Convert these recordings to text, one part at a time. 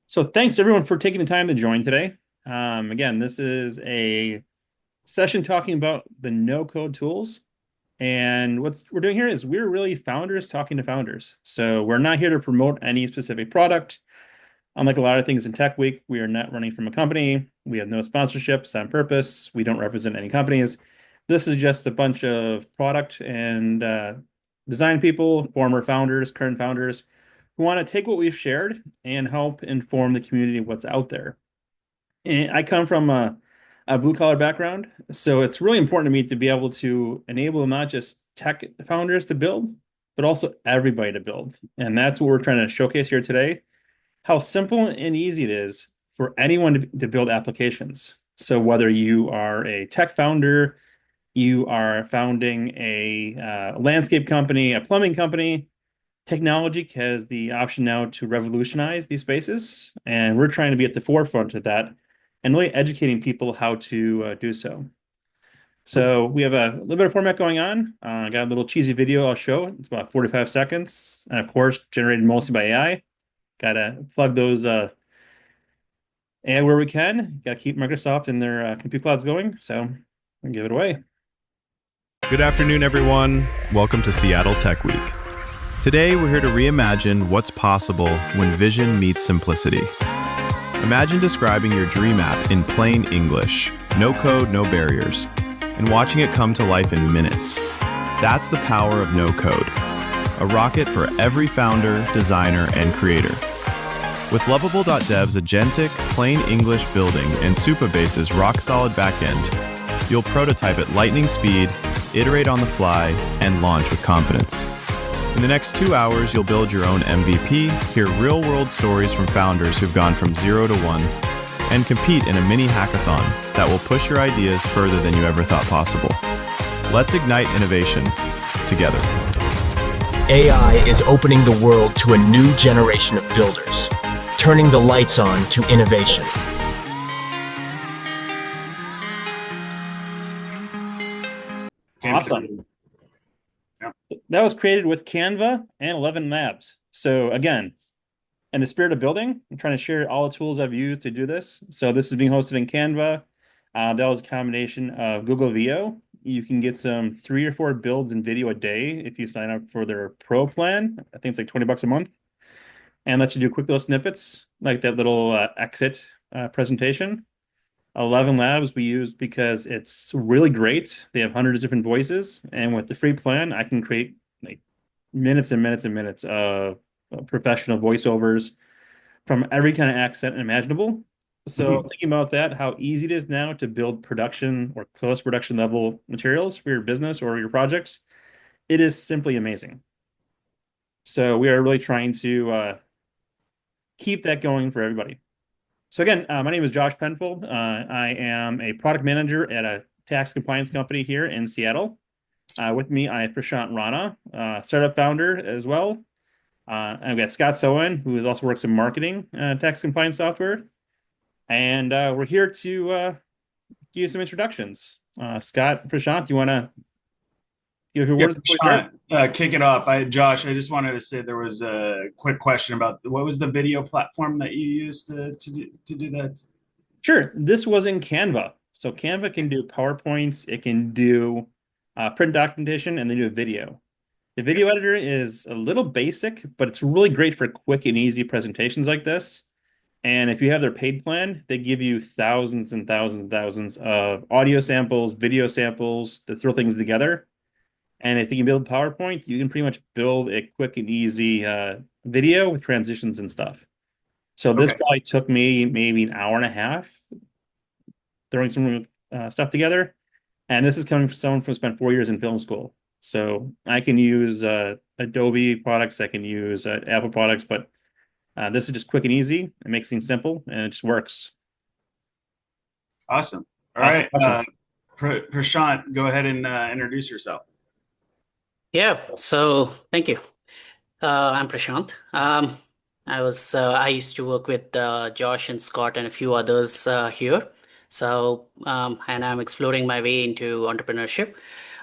So thanks everyone for taking the time to join today. Again, this is a session talking about the no-code tools. And what we're doing here is we're really founders talking to founders. So we're not here to promote any specific product. Unlike a lot of things in Tech Week, we are not running from a company. We have no sponsorships on purpose. We don't represent any companies. This is just a bunch of product and design people, former founders, current founders, who want to take what we've shared and help inform the community of what's out there. And I come from a blue collar background, so it's really important to me to be able to enable not just tech founders to build, but also everybody to build. And that's what we're trying to showcase here today, how simple and easy it is for anyone to build applications. So whether you are a tech founder, you are founding a landscape company, a plumbing company, technology has the option now to revolutionize these spaces, and we're trying to be at the forefront of that and really educating people how to do so. So we have a little bit of format going on. I got a little cheesy video I'll show. It's about 45 seconds, and of course, generated mostly by AI. Got to plug those AI where we can. Got to keep Microsoft and their compute clouds going. So I'll give it away. Good afternoon, everyone. Welcome to Seattle Tech Week. Today, we're here to reimagine what's possible when vision meets simplicity. Imagine describing your dream app in plain English, no code, no barriers, and watching it come to life in minutes. That's the power of no code, a rocket for every founder, designer, and creator. With lovable.dev's agentic, plain English building and Supabase's rock-solid backend, you'll prototype at lightning speed, iterate on the fly, and launch with confidence. In the next 2 hours, you'll build your own MVP, hear real-world stories from founders who've gone from 0 to 1, and compete in a mini hackathon that will push your ideas further than you ever thought possible. Let's ignite innovation together. AI is opening the world to a new generation of builders, turning the lights on to innovation. Awesome. That was created with Canva and 11 Labs. So again, in the spirit of building, I'm trying to share all the tools I've used to do this. So this is being hosted in Canva. That was a combination of Google VO. You can get some 3 or 4 builds in video a day if you sign up for their pro plan. I think it's like $20 a month. And lets you do quick little snippets, like that little exit presentation. 11 Labs we use because it's really great. They have hundreds of different voices, and with the free plan, I can create like minutes and minutes and minutes of professional voiceovers from every kind of accent imaginable. So thinking about that, how easy it is now to build production or close production level materials for your business or your projects, it is simply amazing. So we are really trying to keep that going for everybody. So again, my name is Josh Penfold. I am a product manager at a tax compliance company here in Seattle. With me, I have Prashant Rana, startup founder as well. I've got Scott Soine, who also works in marketing, tax compliance software. And we're here to give you some introductions. Scott, Prashant, you want to give your words before we start? Kick it off. Josh, I just wanted to say there was a quick question about what was the video platform that you used to do that? Sure. This was in Canva. So Canva can do PowerPoints, it can do print documentation, and they do a video. The video editor is a little basic, but it's really great for quick and easy presentations like this. And if you have their paid plan, they give you thousands and thousands and thousands of audio samples, video samples to throw things together. And if you can build PowerPoint, you can pretty much build a quick and easy video with transitions and stuff. So this probably took me maybe an hour and a half throwing some stuff together. And this is coming from someone who spent 4 years in film school. So I can use Adobe products, I can use Apple products, but this is just quick and easy. It makes things simple, and it just works. Awesome. All right. Prashant, go ahead and introduce yourself. Yeah, so thank you. I'm Prashant. I used to work with Josh and Scott and a few others here. So, and I'm exploring my way into entrepreneurship.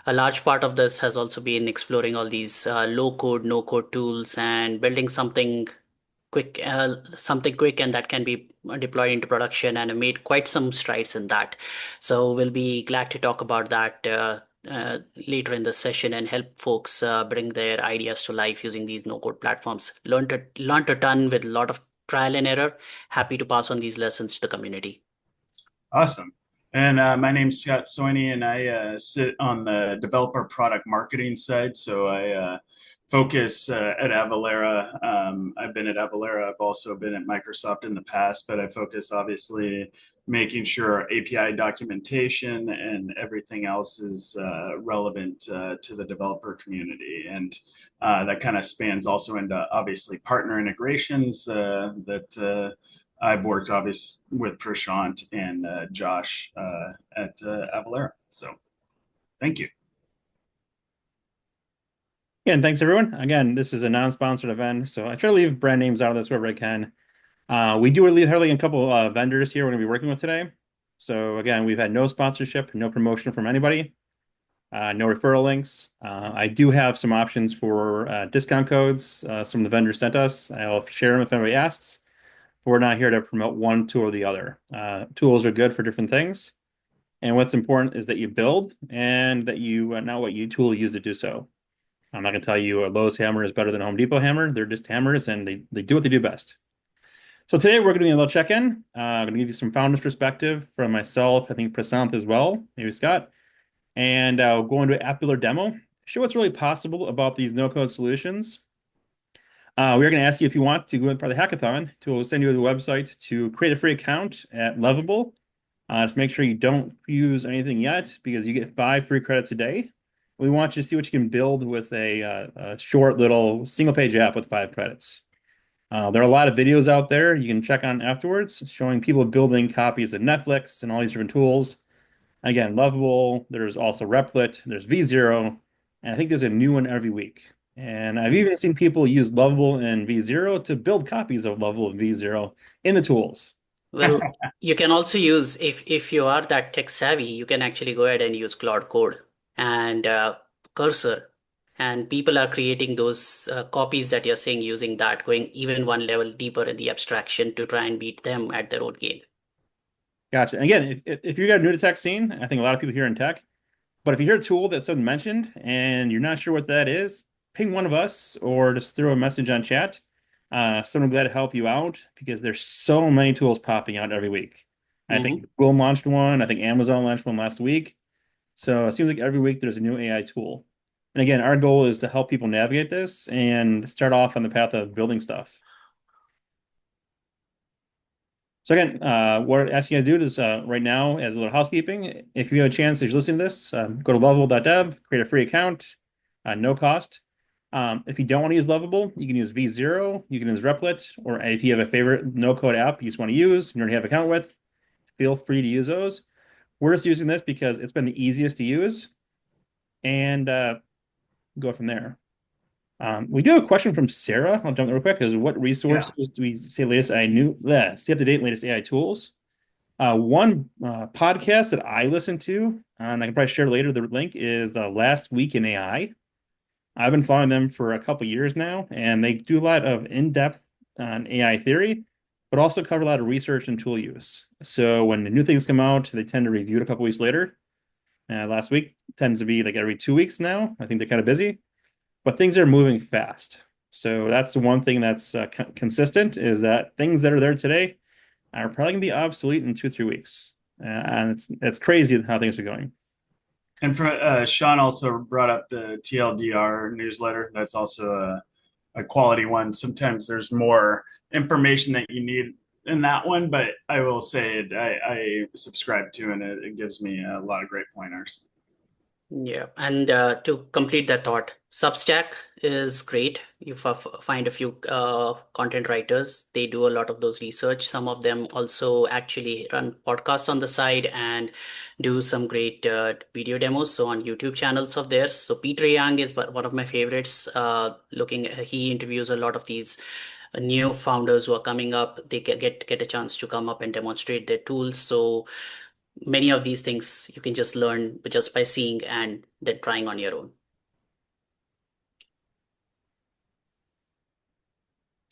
A large part of this has also been exploring all these low code, no code tools and building something something quick and that can be deployed into production, and have made quite some strides in that. So we'll be glad to talk about that later in the session and help folks bring their ideas to life using these no-code platforms. Learned a ton with a lot of trial and error. Happy to pass on these lessons to the community. Awesome. And my name's Scott Soine, and I sit on the developer product marketing side. So I focus at Avalara. I've been at Avalara. I've also been at Microsoft in the past, but I focus obviously making sure API documentation and everything else is relevant to the developer community. And that kind of spans also into obviously partner integrations that I've worked obviously with Prashant and Josh at Avalara. So thank you. Yeah, and thanks everyone. Again, this is a non-sponsored event, so I try to leave brand names out of this wherever I can. We do leave heavily a couple vendors here we're going to be working with today. So again, we've had no sponsorship, no promotion from anybody, no referral links. I do have some options for discount codes some of the vendors sent us. I'll share them if anybody asks. But we're not here to promote one tool or the other. Tools are good for different things. And what's important is that you build and that you know what you tool you use to do so. I'm not going to tell you a Lowe's hammer is better than a Home Depot hammer. They're just hammers and they do what they do best. So today we're going to be a little check-in. I'm going to give you some founder's perspective from myself, I think Prasant as well, maybe Scott, and go into an app builder demo, show what's really possible about these no-code solutions. We're going to ask you if you want to go in part of the hackathon to send you to the website to create a free account at Lovable. Just make sure you don't use anything yet because you get 5 free credits a day. We want you to see what you can build with a short little single-page app with 5 credits. There are a lot of videos out there you can check on afterwards showing people building copies of Netflix and all these different tools. Again, Lovable, there's also Replit, there's V0, and I think there's a new one every week. And I've even seen people use Lovable and V0 to build copies of Lovable and V0 in the tools. Well, you can also use, if you are that tech savvy, you can actually go ahead and use Cloud Code and Cursor. And people are creating those copies that you're saying using that, going even one level deeper in the abstraction to try and beat them at their own game. Gotcha. And again, if you're new to tech scene, I think a lot of people here in tech, but if you hear a tool that someone mentioned and you're not sure what that is, ping one of us or just throw a message on chat. Someone glad to help you out because there's so many tools popping out every week. I Hmm. think Google launched one. I think Amazon launched one last week. So it seems like every week there's a new AI tool. And again, our goal is to help people navigate this and start off on the path of building stuff. So again, what I'm asking you guys to do is right now, as a little housekeeping, if you have a chance as you're listening to this, go to lovable.dev, create a free account, no cost. If you don't want to use Lovable, you can use V0, you can use Replit, or if you have a favorite no-code app you just want to use, you already have an account with, feel free to use those. We're just using this because it's been the easiest to use, and go from there. We do have a question from Sarah. I'll jump real quick. Is what Yeah. resources do we say latest AI new? Stay up to date latest AI tools. One podcast that I listen to, and I can probably share later the link, is Last Week in AI. I've been following them for a couple years now, and they do a lot of in-depth on AI theory, but also cover a lot of research and tool use. So when the new things come out, they tend to review it a couple weeks later. Last week tends to be like every 2 weeks now. I think they're kind of busy, but things are moving fast. So that's the one thing that's consistent is that things that are there today are probably going to be obsolete in 2 or 3 weeks. And it's crazy how things are going. And for Sean also brought up the TLDR newsletter. That's also a quality one. Sometimes there's more information that you need in that one, but I will say I subscribe to, and it gives me a lot of great pointers. Yeah, and to complete that thought, Substack is great. You find a few content writers. They do a lot of those research. Some of them also actually run podcasts on the side and do some great video demos. So on YouTube channels of theirs. So Peter Young is one of my favorites. He interviews a lot of these new founders who are coming up. They get a chance to come up and demonstrate their tools. So many of these things you can just learn just by seeing and then trying on your own.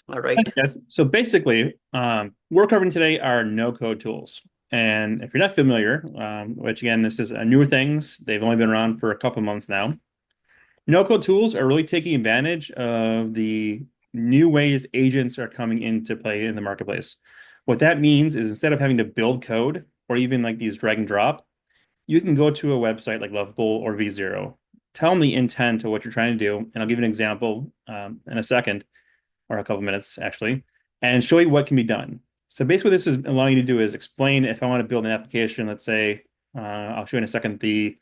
All right. Yes. So basically, we're covering today are no-code tools. And if you're not familiar, which again, this is a newer things, they've only been around for a couple months now. No-code tools are really taking advantage of the new ways agents are coming into play in the marketplace. What that means is instead of having to build code or even like these drag and drop, you can go to a website like Lovable or V0, tell them the intent of what you're trying to do, and I'll give you an example in a second or a couple minutes actually, and show you what can be done. So basically, what this is allowing you to do is explain if I want to build an application, let's say, I'll show you in a second, the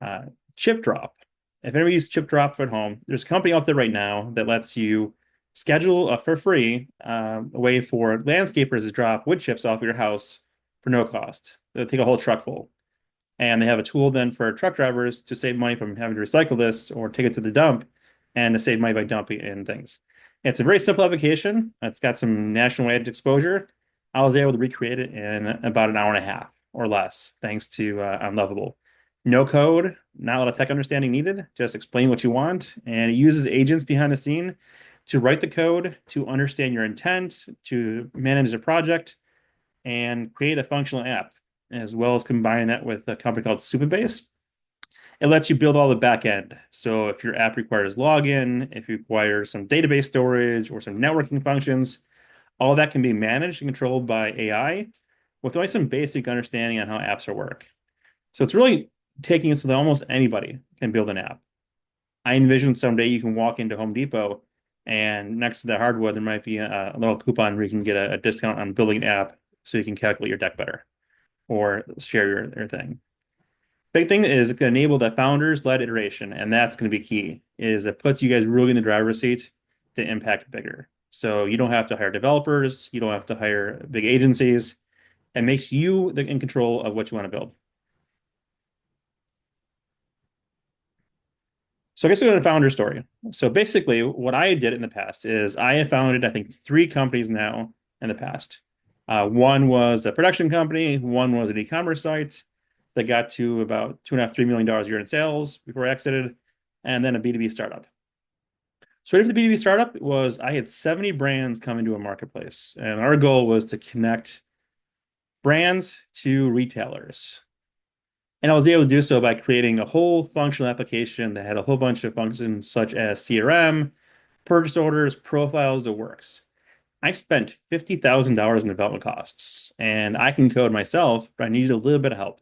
uh, chip drop. If anybody uses chip drop at home, there's a company out there right now that lets you schedule for free a way for landscapers to drop wood chips off your house for no cost. They'll take a whole truck full. And they have a tool then for truck drivers to save money from having to recycle this or take it to the dump and to save money by dumping in things. It's a very simple application. It's got some nationwide exposure. I was able to recreate it in about an hour and a half or less, thanks to Unlovable. No code, not a lot of tech understanding needed. Just explain what you want, and it uses agents behind the scene to write the code, to understand your intent, to manage a project, and create a functional app, as well as combining that with a company called Supabase. It lets you build all the back end. So if your app requires login, if you require some database storage or some networking functions, all that can be managed and controlled by AI with only some basic understanding on how apps are work. So it's really taking it so that almost anybody can build an app. I envision someday you can walk into Home Depot and next to the hardware, there might be a little coupon where you can get a discount on building an app so you can calculate your deck better or share your thing. Big thing is it can enable that founders-led iteration, and that's going to be key, is it puts you guys really in the driver's seat to impact bigger. So you don't have to hire developers, you don't have to hire big agencies. It makes you in control of what you want to build. So I guess we're going to founder story. So basically, what I did in the past is I have founded, I think, three companies now in the past. One was a production company, one was an e-commerce site that got to about $2.5–3 million a year in sales before I exited, and then a B2B startup. So for the B2B startup was I had 70 brands come into a marketplace, and our goal was to connect brands to retailers. And I was able to do so by creating a whole functional application that had a whole bunch of functions such as CRM, purchase orders, profiles, the works. I spent $50,000 in development costs, and I can code myself, but I needed a little bit of help.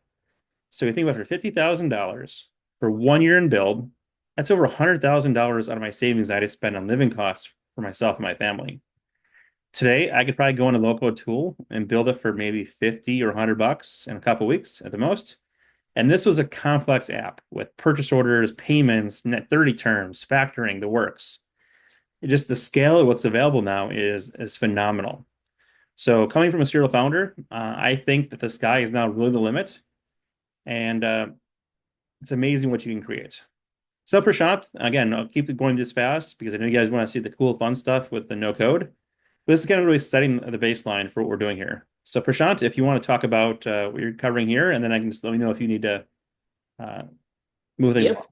So you think about it, for $50,000 for 1 year in build, that's over $100,000 out of my savings I had to spend on living costs for myself and my family. Today, I could probably go in a local tool and build it for maybe 50 or $100 in a couple weeks at the most. And this was a complex app with purchase orders, payments, net 30 terms, factoring, the works. Just the scale of what's available now is phenomenal. So coming from a serial founder, I think that the sky is now really the limit. And it's amazing what you can create. So Prashant, again, I'll keep it going this fast because I know you guys want to see the cool, fun stuff with the no code. But this is kind of really setting the baseline for what we're doing here. So Prashant, if you want to talk about what you're covering here, and then I can just let me know if you need to uh, move things Yep. along.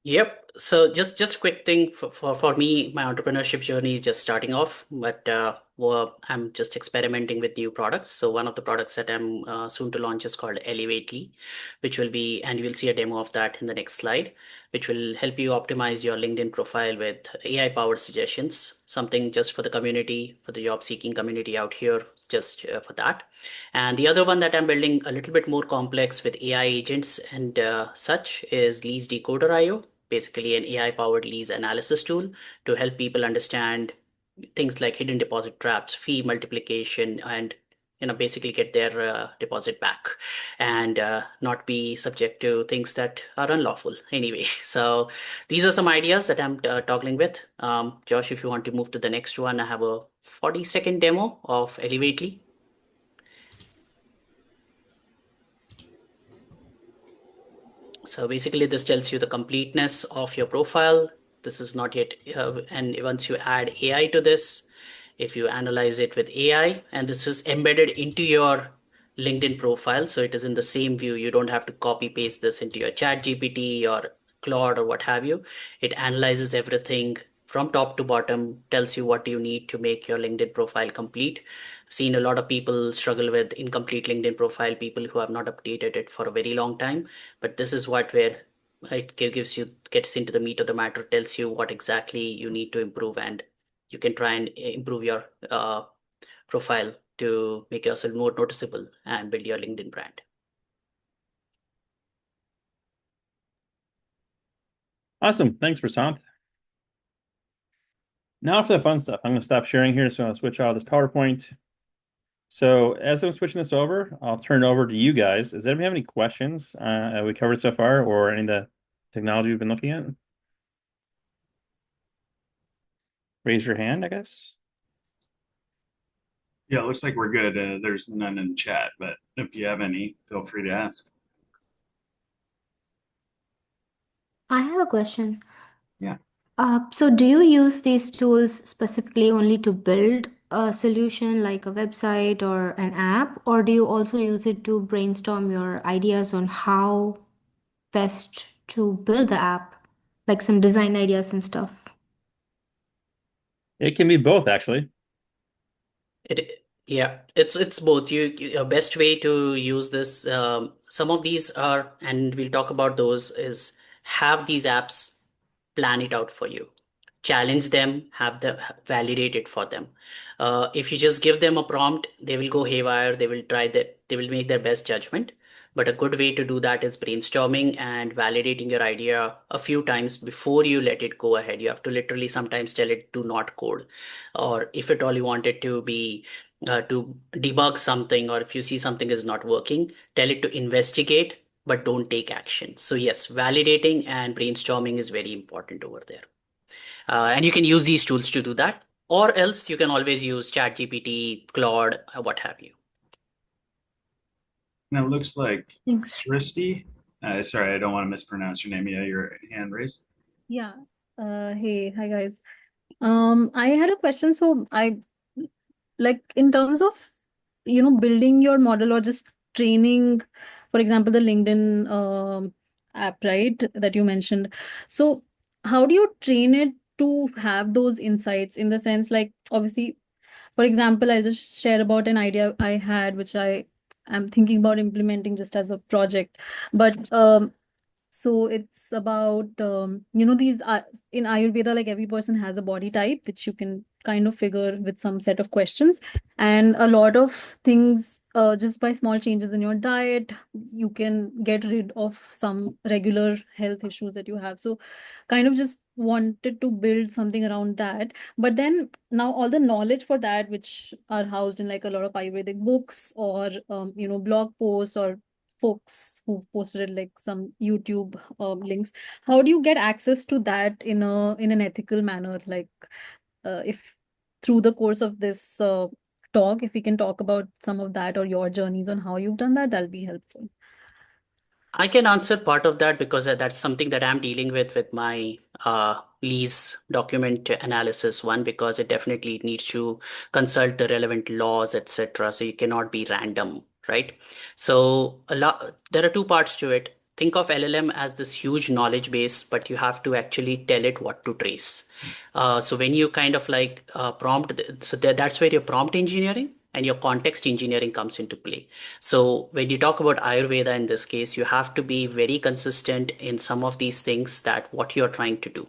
Yep. So just quick thing for me, my entrepreneurship journey is just starting off, but well, I'm just experimenting with new products. So one of the products that I'm soon to launch is called Elevately, which will be, and you will see a demo of that in the next slide, which will help you optimize your LinkedIn profile with AI powered suggestions, something just for the community, for the job seeking community out here, just for that. And the other one that I'm building a little bit more complex with AI agents and such is Leads Decoder IO, basically an AI powered leads analysis tool to help people understand things like hidden deposit traps, fee multiplication, and basically get their deposit back and not be subject to things that are unlawful anyway. So these are some ideas that I'm toggling with. Josh, if you want to move to the next one, I have a 40-second demo of Elevately. So basically this tells you the completeness of your profile. This is not yet, and once you add AI to this, if you analyze it with AI, and this is embedded into your LinkedIn profile, so it is in the same view. You don't have to copy paste this into your chat GPT or Claude or what have you. It analyzes everything from top to bottom, tells you what you need to make your LinkedIn profile complete. I've seen a lot of people struggle with incomplete LinkedIn profile, people who have not updated it for a very long time. But this is what where it gets into the meat of the matter, tells you what exactly you need to improve, and you can try and improve your profile to make yourself more noticeable and build your LinkedIn brand. Awesome. Thanks, Prashant. Now for the fun stuff. I'm going to stop sharing here, so I'll switch out of this PowerPoint. So as I'm switching this over, I'll turn it over to you guys. Does anybody have any questions we covered so far, or any of the technology we've been looking at? Raise your hand, I guess. Yeah, it looks like we're good. There's none in chat, but if you have any, feel free to ask. I have a question. Yeah. So do you use these tools specifically only to build a solution like a website or an app, or do you also use it to brainstorm your ideas on how best to build the app, like some design ideas and stuff? It can be both, actually. Yeah, it's both. A best way to use this. Some of these are, and we'll talk about those. Is have these apps plan it out for you, challenge them, have them validate it for them. If you just give them a prompt, they will go haywire. They will try that. They will make their best judgment. But a good way to do that is brainstorming and validating your idea a few times before you let it go ahead. You have to literally sometimes tell it do not code, or if at all you want it to be to debug something, or if you see something is not working, tell it to investigate but don't take action. So yes, validating and brainstorming is very important over there. And you can use these tools to do that, or else you can always use ChatGPT, Claude, what have you. And it looks like Thanks. Christy. Sorry, I don't want to mispronounce your name. Yeah, your hand raised. Yeah. Hey, hi guys. I had a question. So I like in terms of building your model or just training, for example, the LinkedIn app, right, that you mentioned. So how do you train it to have those insights in the sense like obviously, for example, I just share about an idea I had, which I am thinking about implementing just as a project. But so it's about these in Ayurveda, like every person has a body type, which you can kind of figure with some set of questions, and a lot of things just by small changes in your diet, you can get rid of some regular health issues that you have. So kind of just wanted to build something around that. But then now all the knowledge for that, which are housed in like a lot of Ayurvedic books or blog posts or folks who've posted like some YouTube links. How do you get access to that in an ethical manner? Like, if through the course of this talk, if we can talk about some of that or your journeys on how you've done that, that'll be helpful. I can answer part of that because that's something that I'm dealing with my lease document analysis one, because it definitely needs to consult the relevant laws, etc. So you cannot be random, right? So there are two parts to it. Think of LLM as this huge knowledge base, but you have to actually tell it what to trace. So when you kind of like prompt, so that's where your prompt engineering and your context engineering comes into play. So when you talk about Ayurveda in this case, you have to be very consistent in some of these things, that what you're trying to do,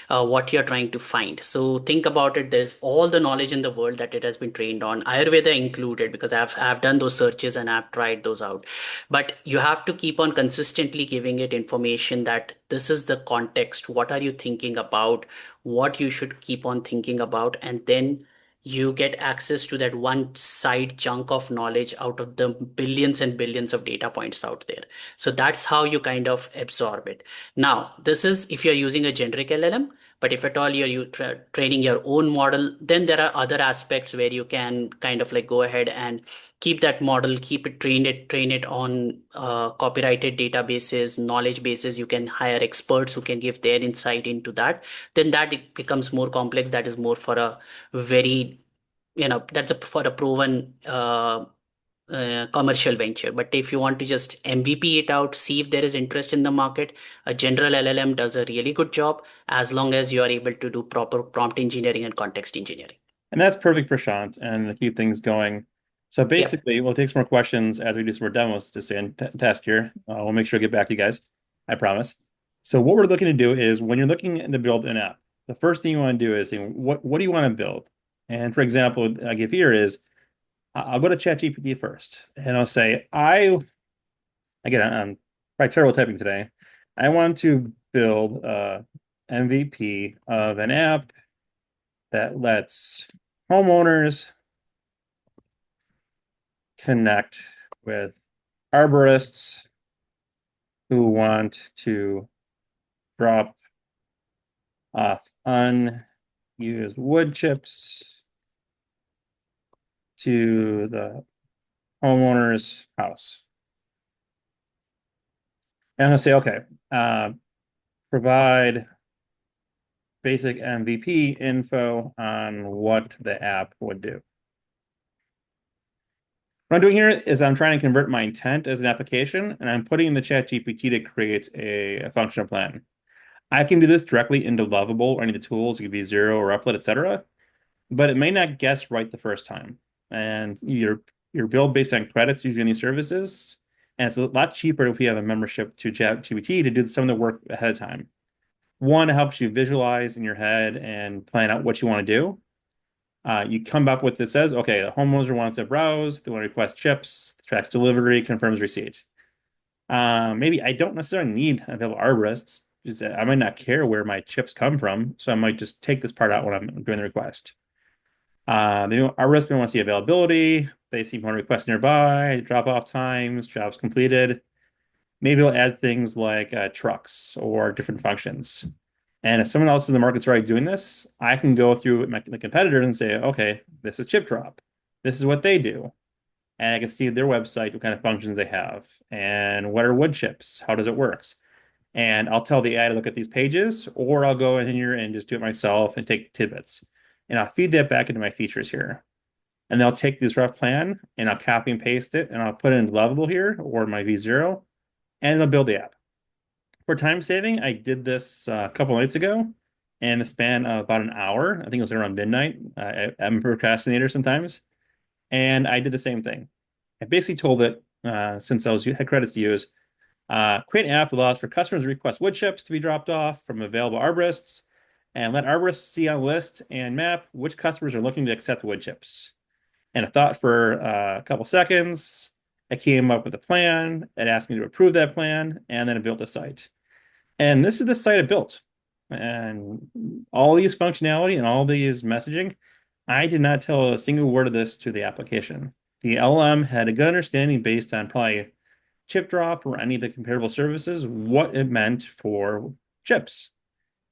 what you're trying to find. So think about it. There's all the knowledge in the world that it has been trained on, Ayurveda included, because I've done those searches and I've tried those out. But you have to keep on consistently giving it information that this is the context. What are you thinking about? What you should keep on thinking about, and then you get access to that one side chunk of knowledge out of the billions and billions of data points out there. So that's how you kind of absorb it. Now, this is if you're using a generic LLM, but if at all you're training your own model, then there are other aspects where you can kind of like go ahead and keep that model, train it on copyrighted databases, knowledge bases. You can hire experts who can give their insight into that. Then that it becomes more complex. That is more for a very, that's for a proven commercial venture. But if you want to just MVP it out, see if there is interest in the market, a general LLM does a really good job as long as you are able to do proper prompt engineering and context engineering. And that's perfect, Prashant, and to keep things going. So Yep. basically, we'll take some more questions as we do some more demos to say and test here. We'll make sure to get back to you guys. I promise. So what we're looking to do is when you're looking to build an app, the first thing you want to do is think, what do you want to build? And for example, I give here is I'll go to ChatGPT first, and I'll say again I'm probably terrible typing today. I want to build a MVP of an app that lets homeowners connect with arborists who want to drop off unused wood chips to the homeowner's house. And I'm gonna say, okay, provide basic MVP info on what the app would do. What I'm doing here is I'm trying to convert my intent as an application, and I'm putting in the chat GPT to create a functional plan. I can do this directly into Lovable or any of the tools. It could be Zero or Upload, etc. But it may not guess right the first time. And your build based on credits usually in these services. And it's a lot cheaper if we have a membership to ChatGPT to do some of the work ahead of time. One, it helps you visualize in your head and plan out what you want to do. You come up with it says, okay, the homeowner wants to browse, they want to request chips, tracks delivery, confirms receipt. Maybe I don't necessarily need available arborists. Just I might not care where my chips come from, so I might just take this part out when I'm doing the request. The arborist may want to see availability. They see one request nearby, drop off times, jobs completed. Maybe we'll add things like trucks or different functions. And if someone else in the market's already doing this, I can go through the competitors and say, okay, this is chip drop. This is what they do. And I can see their website, what kind of functions they have, and what are wood chips, how does it works. And I'll tell the AI to look at these pages, or I'll go in here and just do it myself and take tidbits. And I'll feed that back into my features here. And they'll take this rough plan and I'll copy and paste it and I'll put it into Lovable here or my V0 and it'll build the app. For time saving, I did this a couple nights ago in the span of about an hour. I think it was around midnight. I'm a procrastinator sometimes. And I did the same thing. I basically told it, since had credits to use, create an app that allows for customers to request wood chips to be dropped off from available arborists and let arborists see on a list and map which customers are looking to accept wood chips. And I thought for a couple seconds. I came up with a plan. It asked me to approve that plan, and then it built the site. And this is the site I built. And all these functionality and all these messaging, I did not tell a single word of this to the application. The LM had a good understanding based on probably chip drop or any of the comparable services, what it meant for chips.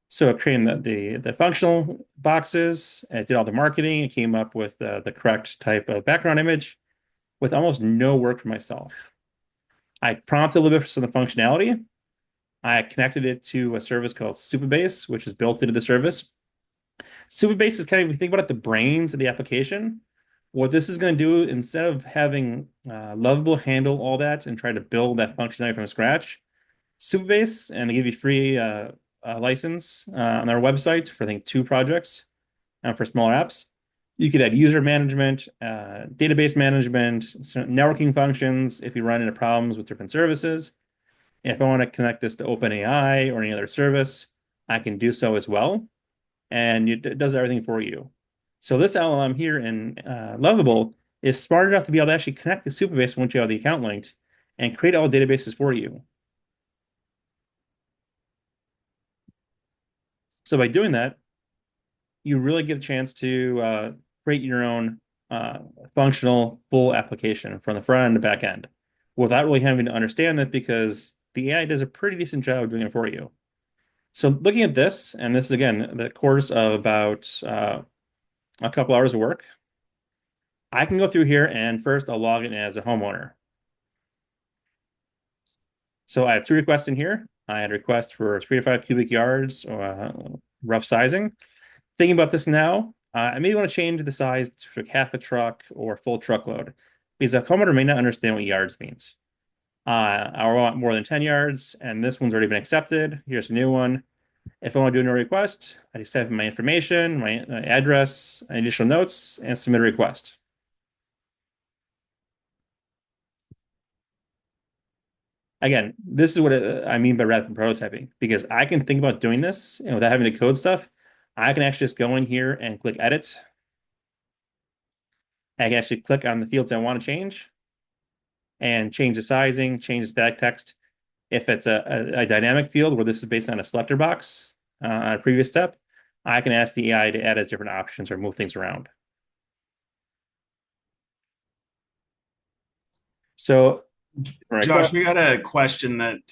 So it created the functional boxes, it did all the marketing, it came up with the correct type of background image with almost no work for myself. I prompted a little bit for some of the functionality. I connected it to a service called Supabase, which is built into the service. Supabase is kind of, if you think about it, the brains of the application. What this is going to do, instead of having Lovable handle all that and try to build that functionality from scratch, Supabase, and they give you free license on their website for, I think, 2 projects for smaller apps. You could add user management, database management, networking functions if you run into problems with different services. If I want to connect this to OpenAI or any other service, I can do so as well. And it does everything for you. So this LLM here in Lovable is smart enough to be able to actually connect to Supabase once you have the account linked and create all databases for you. So by doing that, you really get a chance to create your own functional full application from the front end to back end without really having to understand that because the AI does a pretty decent job of doing it for you. So looking at this, and this is again the course of about a couple hours of work, I can go through here and first I'll log in as a homeowner. So I have 2 requests in here. I had a request for 3 to 5 cubic yards, rough sizing. Thinking about this now, I maybe want to change the size to half a truck or full truckload. because a homeowner may not understand what yards means. I want more than 10 yards, and this one's already been accepted. Here's a new one. If I want to do a request, I just type in my information, my address, additional notes, and submit a request. Again, this is what I mean by rapid prototyping, because I can think about doing this, without having to code stuff. I can actually just go in here and click edit. I can actually click on the fields I want to change and change the sizing, change the static text. If it's a dynamic field where this is based on a selector box on a previous step, I can ask the AI to add as different options or move things around. So, Josh, we got a question that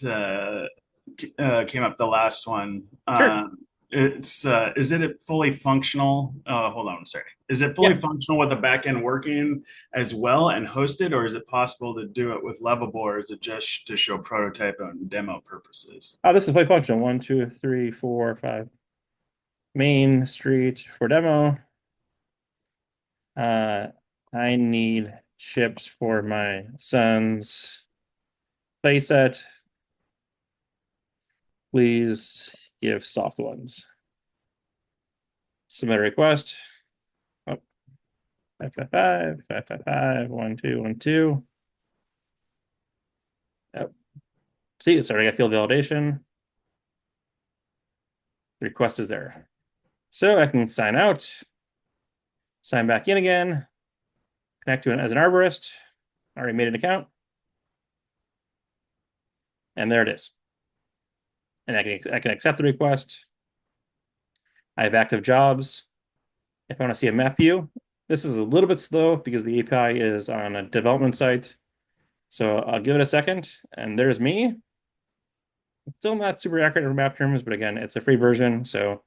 came up the last one. Sure. Is it fully functional? Hold on, sorry. Is it fully Yeah. functional with the backend working as well and hosted, or is it possible to do it with Lovable, or is it just to show prototype and demo purposes? Oh, this is fully functional. 1, 2, 3, 4, 5. Main street for demo. I need chips for my son's playset. Please give soft ones. Submit a request. Oh, 555, 555, 1212. Oh, see, it's already got field validation. The request is there. So I can sign out, sign back in again, connect to it as an arborist. I already made an account. And there it is. And I can accept the request. I have active jobs. If I want to see a map view, this is a little bit slow because the API is on a development site. So I'll give it a second, and there's me. Still not super accurate in map terms, but again, it's a free version. So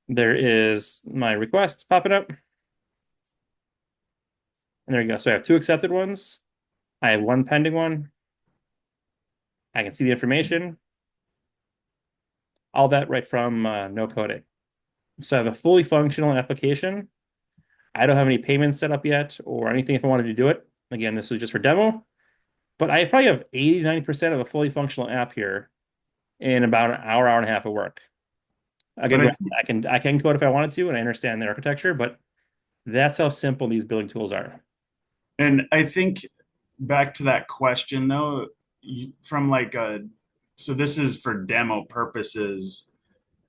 there is my requests popping up. And there you go. So I have 2 accepted ones. I have 1 pending one. I can see the information. All that right from no coding. So I have a fully functional application. I don't have any payments set up yet or anything if I wanted to do it. Again, this is just for demo, but I probably have 80, 90% of a fully functional app here in about an hour, hour and a half of work. But Again, I can code if I wanted to, and I understand the architecture, but that's how simple these building tools are. and I think back to that question though, from like a, so this is for demo purposes.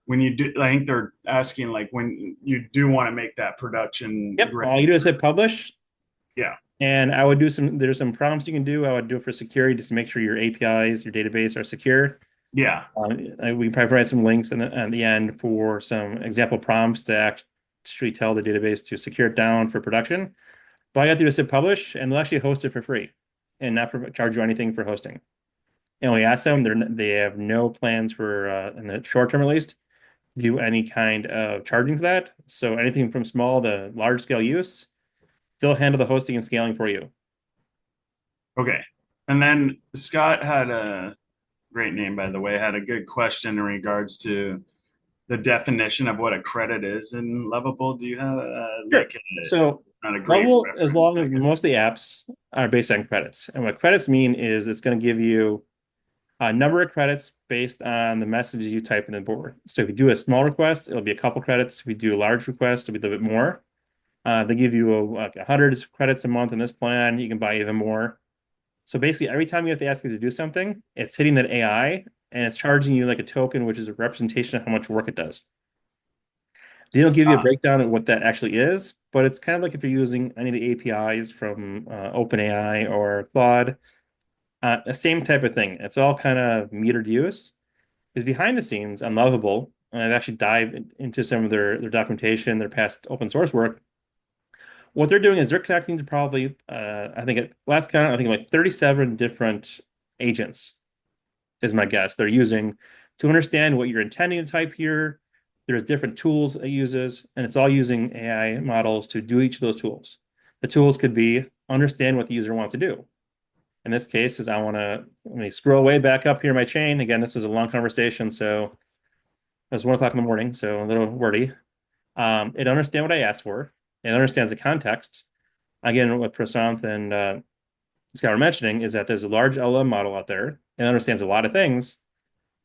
When you do, I think they're asking like when you do want to make that production Yep. grade. All you do is hit publish, Yeah. and I would do there's some prompts you can do. I would do it for security just to make sure your APIs, your database are secure. Yeah. We can probably provide some links at the end for some example prompts to actually tell the database to secure it down for production. But I got to do is hit publish, and they'll actually host it for free and not charge you anything for hosting. And we asked them, they have no plans for, in the short term at least, do any kind of charging for that. So anything from small to large scale use, they'll handle the hosting and scaling for you. Okay. And then Scott had a great name, by the way, had a good question in regards to the definition of what a credit is in Lovable. Do you have Sure. So not a great Level, as reference? long as most of the apps are based on credits. And what credits mean is it's going to give you a number of credits based on the messages you type in the board. So if you do a small request, it'll be a couple credits. If you do a large request, it'll be a little bit more. They give you like 100 credits a month in this plan. You can buy even more. So basically, every time you have to ask it to do something, it's hitting that AI and it's charging you like a token, which is a representation of how much work it does. They don't give you a breakdown of what that actually is, but it's kind of like if you're using any of the APIs from OpenAI or Claude, the same type of thing. It's all kind of metered use. Is behind the scenes, I'm Lovable, and I've actually dived into some of their documentation, their past open source work. What they're doing is they're connecting to probably, I think at last count, I think like 37 different agents is my guess. They're using to understand what you're intending to type here. There's different tools it uses, and it's all using AI models to do each of those tools. The tools could be understand what the user wants to do. In this case, is I want to let me scroll way back up here in my chain. Again, this is a long conversation, so it's 1 o'clock in the morning, so a little wordy. It understands what I asked for. It understands the context. Again, what Prashant and Scott were mentioning is that there's a large LLM model out there and understands a lot of things,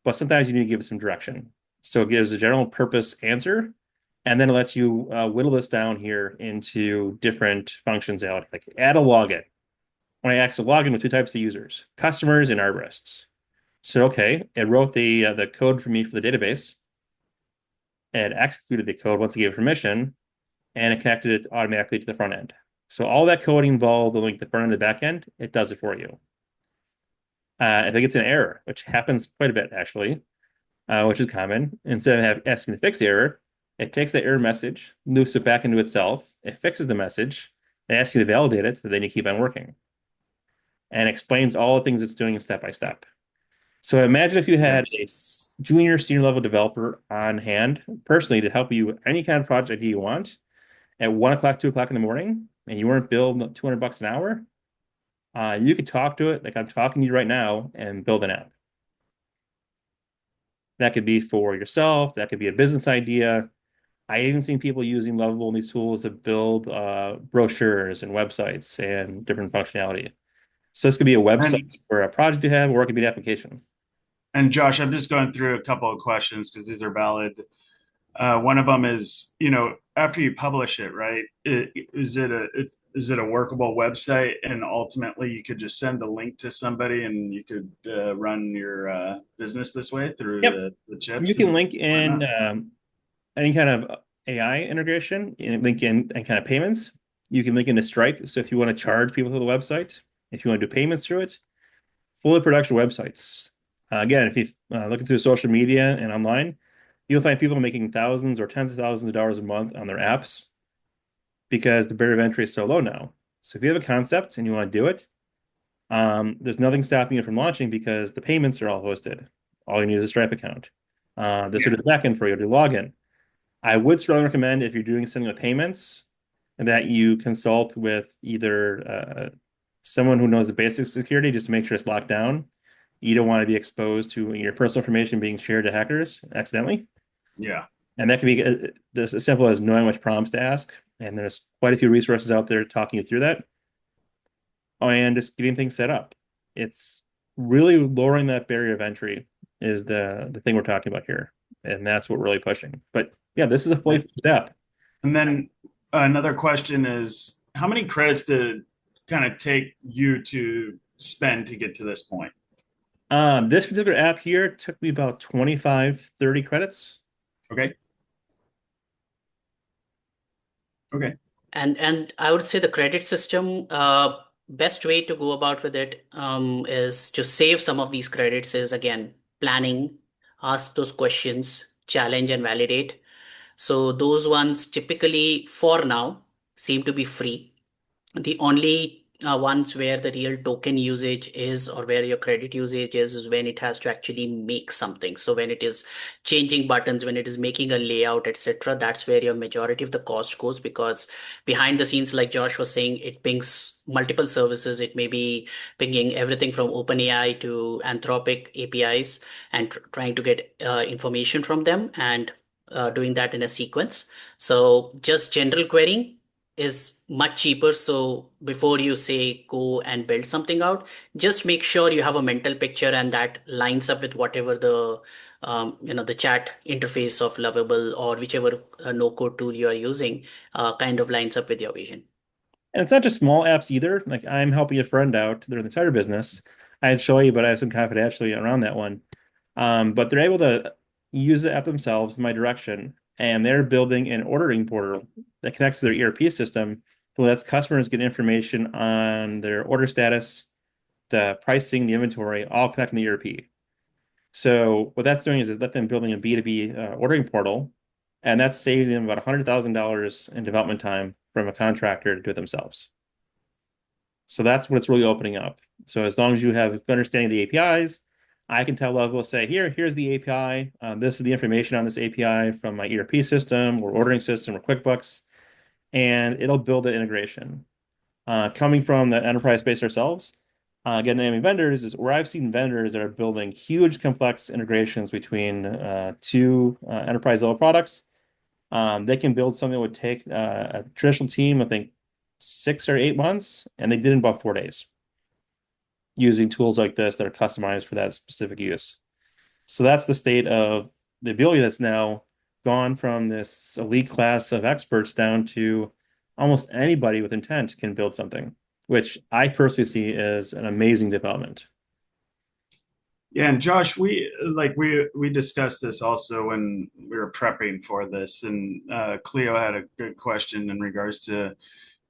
but sometimes you need to give it some direction. So it gives a general purpose answer, and then it lets you whittle this down here into different functionality, like add a login. When I asked to log in with two types of users, customers and arborists. So okay, it wrote the code for me for the database. It executed the code once it gave permission, and it connected it automatically to the front end. So all that coding involved, the link the front end and the back end, it does it for you. If it gets an error, which happens quite a bit actually, which is common, instead of asking to fix the error, it takes the error message, loops it back into itself, it fixes the message, it asks you to validate it, so then you keep on working, and explains all the things it's doing step by step. So imagine if you had a junior, senior level developer on hand personally to help you any kind of project you want at 1 o'clock, 2 o'clock in the morning, and you weren't billed $200 an hour. You could talk to it like I'm talking to you right now and build an app. That could be for yourself. That could be a business idea. I even seen people using Lovable and these tools to build brochures and websites and different functionality. So this could be a And website for a project you have, or it could be an application. and Josh, I'm just going through a couple of questions because these are valid. One of them is, after you publish it, right? Is it a workable website, and ultimately you could just send the link to somebody, and you could run your business this way through Yep. the You chips can and link in whatnot? any kind of AI integration, link in any kind of payments. You can link into Stripe. So if you want to charge people to the website, if you want to do payments through it, fully production websites. Again, if you're looking through social media and online, you'll find people making thousands or tens of thousands of dollars a month on their apps because the barrier of entry is so low now. So if you have a concept and you want to do it, there's nothing stopping you from launching because the payments are all hosted. All you need is a Stripe account. This sort of the backend for you to log in. I would strongly recommend if you're doing something with payments that you consult with either someone who knows the basic security just to make sure it's locked down. You don't want to be exposed to your personal information being shared to hackers accidentally. Yeah. And that can be just as simple as knowing which prompts to ask. And there's quite a few resources out there talking you through that. Oh, and just getting things set up. It's really lowering that barrier of entry is the thing we're talking about here. And that's what we're really pushing. But yeah, this is a fully step. And then another question is, how many credits did kind of take you to spend to get to this point? This particular app here took me about 25, 30 credits. Okay. Okay. And I would say the credit system, best way to go about with it is to save some of these credits is again planning, ask those questions, challenge and validate. So those ones typically for now seem to be free. The only ones where the real token usage is or where your credit usage is when it has to actually make something. So when it is changing buttons, when it is making a layout, etc., that's where your majority of the cost goes because behind the scenes, like Josh was saying, it pings multiple services. It may be pinging everything from OpenAI to Anthropic APIs and trying to get information from them and doing that in a sequence. So just general querying is much cheaper. So before you say go and build something out, just make sure you have a mental picture and that lines up with whatever the the chat interface of Lovable or whichever no code tool you are using kind of lines up with your vision. And it's not just small apps either. Like I'm helping a friend out. They're in the tire business. I'd show you, but I have some confidentiality around that one. But they're able to use the app themselves in my direction, and they're building an ordering portal that connects to their ERP system that lets customers get information on their order status, the pricing, the inventory, all connecting the ERP. So what that's doing is let them building a B2B ordering portal, and that's saving them about $100,000 in development time from a contractor to do it themselves. So that's what it's really opening up. So as long as you have good understanding of the APIs, I can tell Lovable, say, here's the API. This is the information on this API from my ERP system or ordering system or QuickBooks, and it'll build the integration. Coming from the enterprise space ourselves, again, naming vendors is where I've seen vendors that are building huge complex integrations between two enterprise level products. They can build something that would take a traditional team, I think 6 or 8 months, and they did it in about 4 days using tools like this that are customized for that specific use. So that's the state of the ability that's now gone from this elite class of experts down to almost anybody with intent can build something, which I personally see as an amazing development. Yeah, and Josh, we discussed this also when we were prepping for this, and Cleo had a good question in regards to,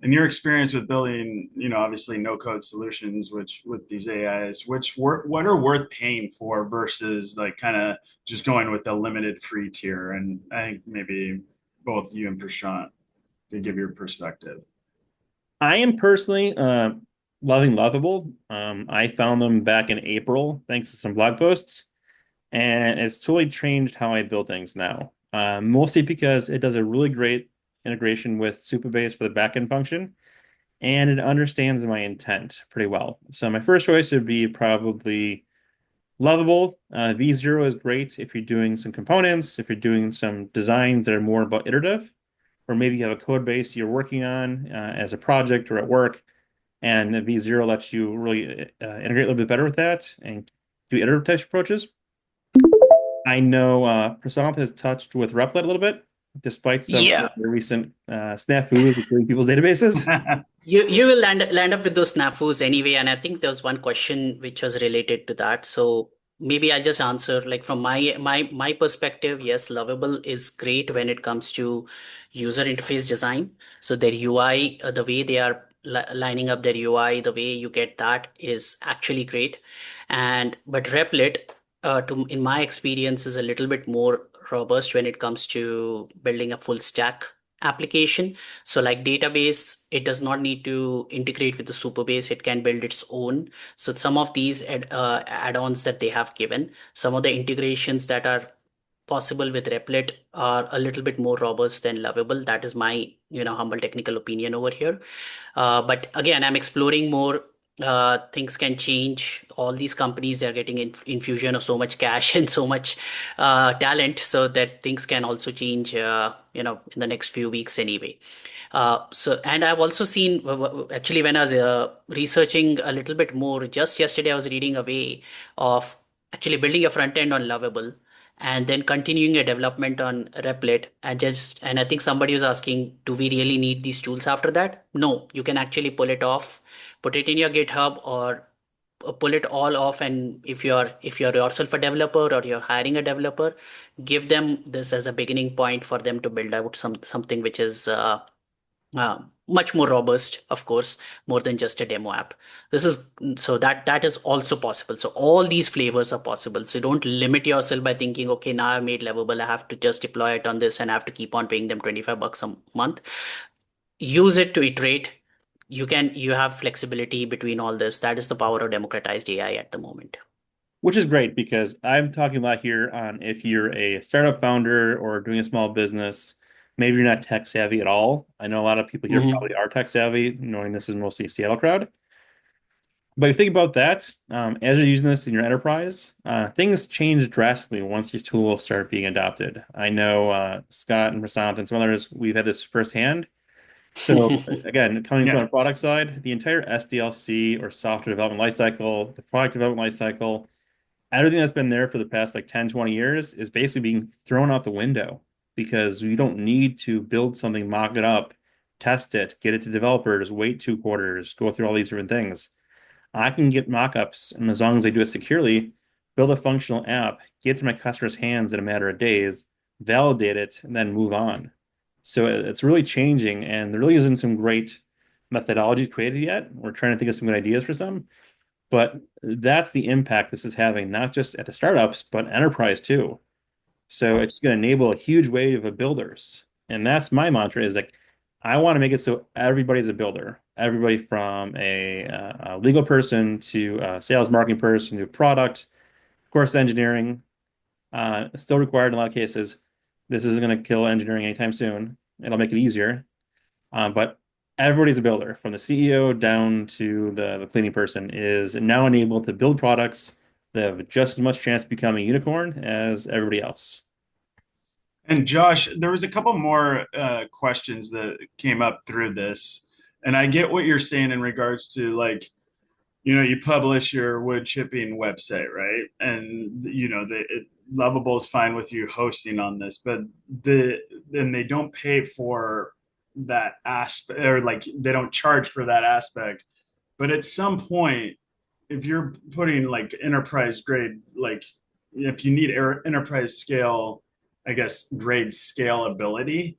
in your experience with building, obviously no code solutions, which with these AIs, what are worth paying for versus like kind of just going with a limited free tier? And I think maybe both you and Prashant could give your perspective. I am personally loving Lovable. I found them back in April thanks to some blog posts, and it's totally changed how I build things now. Mostly because it does a really great integration with Supabase for the backend function, and it understands my intent pretty well. So my first choice would be probably Lovable. V0 is great if you're doing some components, if you're doing some designs that are more about iterative, or maybe you have a code base you're working on as a project or at work, and the V0 lets you really integrate a little bit better with that and do iterative type approaches. I know Prasant has touched with Replit a little bit, despite some of Yeah. the recent snafus with people's databases. You will land up with those snafus anyway, and I think there was one question which was related to that. So maybe I'll just answer like from my perspective. Yes, Lovable is great when it comes to user interface design. So their UI, the way they are lining up their UI, the way you get that is actually great. And but Replit, in my experience, is a little bit more robust when it comes to building a full stack application. So like database, it does not need to integrate with the Superbase. It can build its own. So some of these add-ons that they have given, some of the integrations that are possible with Replit are a little bit more robust than Lovable. That is my, humble technical opinion over here. But again, I'm exploring more. Things can change. All these companies are getting infusion of so much cash and so much talent, so that things can also change. In the next few weeks anyway. And I've also seen actually when I was researching a little bit more. Just yesterday, I was reading a way of actually building a front end on Lovable and then continuing a development on Replit, and I think somebody was asking, do we really need these tools after that? No, you can actually pull it off, put it in your GitHub, or pull it all off. And if you're yourself a developer or you're hiring a developer, give them this as a beginning point for them to build out something which is much more robust, of course, more than just a demo app. This is so that is also possible. So all these flavors are possible. So don't limit yourself by thinking, okay, now I've made Lovable, I have to just deploy it on this and I have to keep on paying them $25 a month. Use it to iterate. You have flexibility between all this. That is the power of democratized AI at the moment. Which is great because I'm talking a lot here on if you're a startup founder or doing a small business, maybe you're not tech savvy at all. I know a lot of people here Hmm. probably are tech savvy, knowing this is mostly a Seattle crowd. But if you think about that, as you're using this in your enterprise, things change drastically once these tools start being adopted. I know Scott and Prasant and some others, we've had this firsthand. So again, coming from Yeah. the product side, the entire SDLC or software development lifecycle, the product development lifecycle, everything that's been there for the past like 10, 20 years is basically being thrown out the window because you don't need to build something, mock it up, test it, get it to developers, wait 2 quarters, go through all these different things. I can get mock-ups, and as long as I do it securely, build a functional app, get it to my customers' hands in a matter of days, validate it, and then move on. So it's really changing, and there really isn't some great methodologies created yet. We're trying to think of some good ideas for some, but that's the impact this is having, not just at the startups, but enterprise too. So it's going to enable a huge wave of builders. And that's my mantra is like, I want to make it so everybody's a builder. Everybody from a legal person to a sales marketing person to product, of course, engineering, still required in a lot of cases. This isn't going to kill engineering anytime soon. It'll make it easier. But everybody's a builder, from the CEO down to the cleaning person, is now enabled to build products that have just as much chance of becoming a unicorn as everybody else. And Josh, there was a couple more questions that came up through this. And I get what you're saying in regards to like, you publish your wood chipping website, right? And Lovable is fine with you hosting on this, but then they don't pay for that aspect, or like they don't charge for that aspect. But at some point, if you're putting like enterprise grade, like if you need enterprise scale, I guess grade scalability,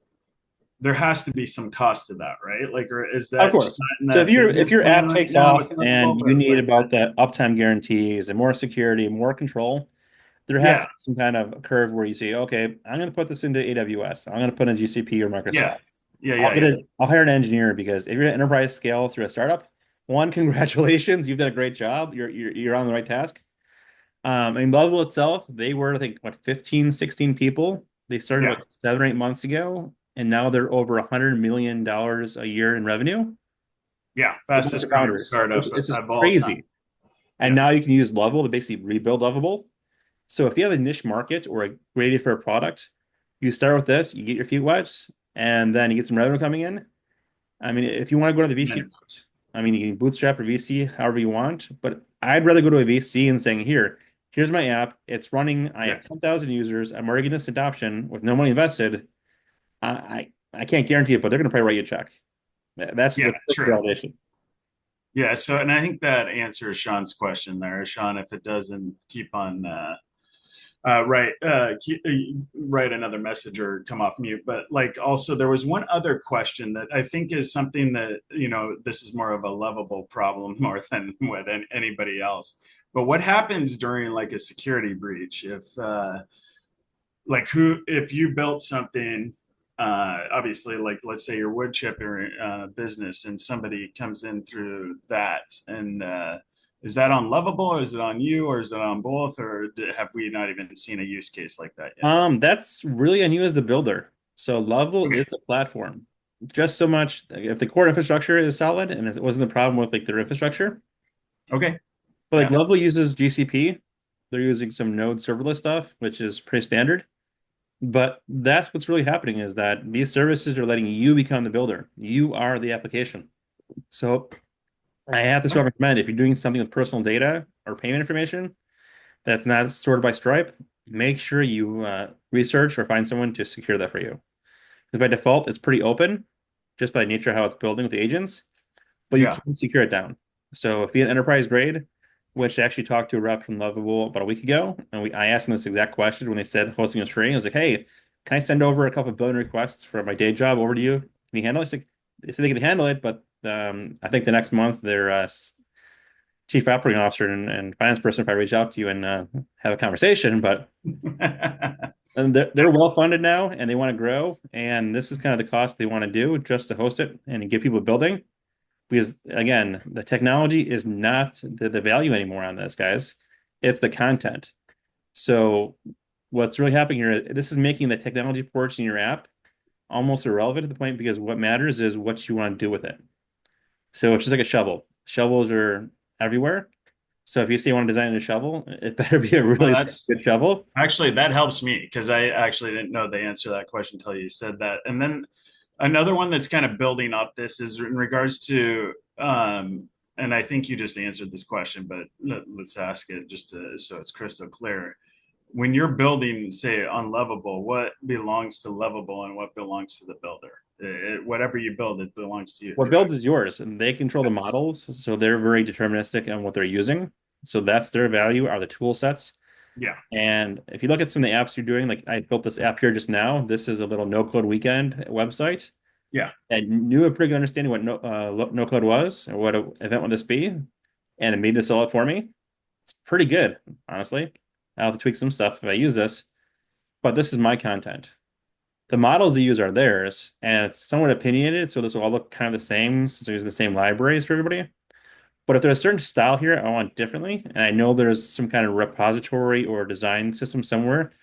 there has to be some cost to that, right? Like, or is Of that just course. not in So if that your if business your plan app right takes now off with Lovable, and you or need like, about that uptime guarantees and more security, more control, there has to yeah, be some kind of curve where you say, okay, I'm going to put this into AWS. I'm going to put in GCP or Microsoft. yeah, yeah. I'll hire an engineer because if you're at enterprise scale through a startup, one, congratulations, you've done a great job. You're on the right task. And Lovable itself, they were, I think, what, 15, 16 people. They started Yeah, about 7 or 8 months ago, and now they're over $100 million a year in revenue. yeah. A bunch Fastest of growing founders. startup It's just of all time. crazy. And Yeah, now you can use Lovable to basically rebuild Lovable. So if you have a niche market or a ready for a product, you start with this, you get your feet wet, and then you get some revenue coming in. I mean, if you want to go to the VC man, route, I mean, you can bootstrap or VC however you want, but I'd rather go to a VC and saying, here's my app. It's running. I yeah, have 10,000 users. I'm already getting this adoption with no money invested. I can't guarantee it, but they're going to probably write you a check. That's yeah. the quick True. validation. Yeah. So, and I think that answers Sean's question there, Sean. If it doesn't keep on write another message or come off mute. But like also there was one other question that I think is something that, this is more of a Lovable problem more than what anybody else. But what happens during like a security breach if like who if you built something, obviously, like let's say your wood chipper business, and somebody comes in through that, and is that on Lovable, or is it on you, or is it on both, or have we not even seen a use case like that yet? That's really on you as the builder. So Lovable Okay. is the platform. Just so much if the core infrastructure is solid and it wasn't the problem with like their infrastructure. Okay. But like Yeah. Lovable uses GCP. They're using some Node serverless stuff, which is pretty standard. But that's what's really happening is that these services are letting you become the builder. You are the application. So I have to strongly recommend if you're doing something with personal data or payment information that's not sorted by Stripe, make sure you research or find someone to secure that for you. Because by default, it's pretty open, just by nature of how it's building with the agents, but you Yeah. can secure it down. So if you had enterprise grade, which I actually talked to a rep from Lovable about a week ago, and I asked them this exact question when they said hosting is free. I was like, hey, can I send over a couple of billion requests for my day job over to you? Can you handle it? They said they can handle it, but I think the next month their chief operating officer and finance person probably reach out to you and have a conversation. But and they're well funded now and they want to grow. And this is kind of the cost they want to do just to host it and get people building. Because again, the technology is not the value anymore on this, guys. It's the content. So what's really happening here, this is making the technology portion in your app almost irrelevant to the point because what matters is what you want to do with it. So it's just like a shovel. Shovels are everywhere. So if you say you want to design a shovel, it better be a Well, really that's good shovel. actually, that helps me because I actually didn't know the answer to that question until you said that. And then another one that's kind of building up this is in regards to, and I think you just answered this question, but let's ask it just so it's crystal clear. When you're building, say, unlovable, what belongs to Lovable and what belongs to the builder? Whatever you build, it belongs to you, What correct? builds is yours, and they control the models, so they're very deterministic on what they're using. So that's their value are the tool sets. Yeah, And if you look at some of the apps you're doing, like I built this app here just now. This is a little no code weekend website. yeah, I knew a pretty good understanding what no code was or what an event would this be, and it made this all up for me. It's pretty good, honestly. I'll have to tweak some stuff if I use this, but this is my content. The models they use are theirs, and it's somewhat opinionated, so this will all look kind of the same since they're using the same libraries for everybody. But if there's a certain style here I want differently, and I know there's some kind of repository or design system somewhere,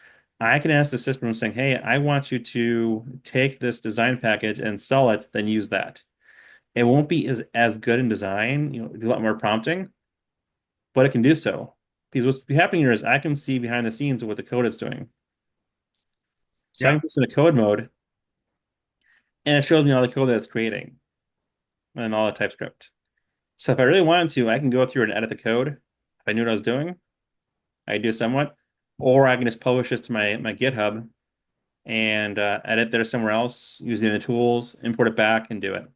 I can ask the system saying, hey, I want you to take this design package and sell it, then use that. It won't be as good in design, do a lot more prompting, but it can do so. Because what's happening here is I can see behind the scenes of what the code is doing. So I yeah. can put this in a code mode, and it shows me all the code that it's creating. and all the TypeScript. So if I really wanted to, I can go through and edit the code. If I knew what I was doing, I do somewhat, or I can just publish this to my GitHub and edit there somewhere else using the tools, import it back, and do it.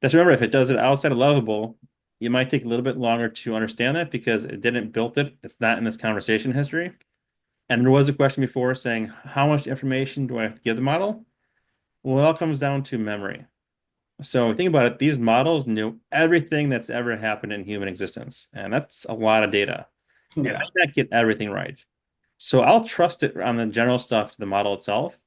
Just remember, if it does it outside of Lovable, you might take a little bit longer to understand that because it didn't build it. It's not in this conversation history. And there was a question before saying, how much information do I have to give the model? Well, it all comes down to memory. So think about it, these models knew everything that's ever happened in human existence, and that's a lot of data. It Yeah. might not get everything right. So I'll trust it on the general stuff to the model itself,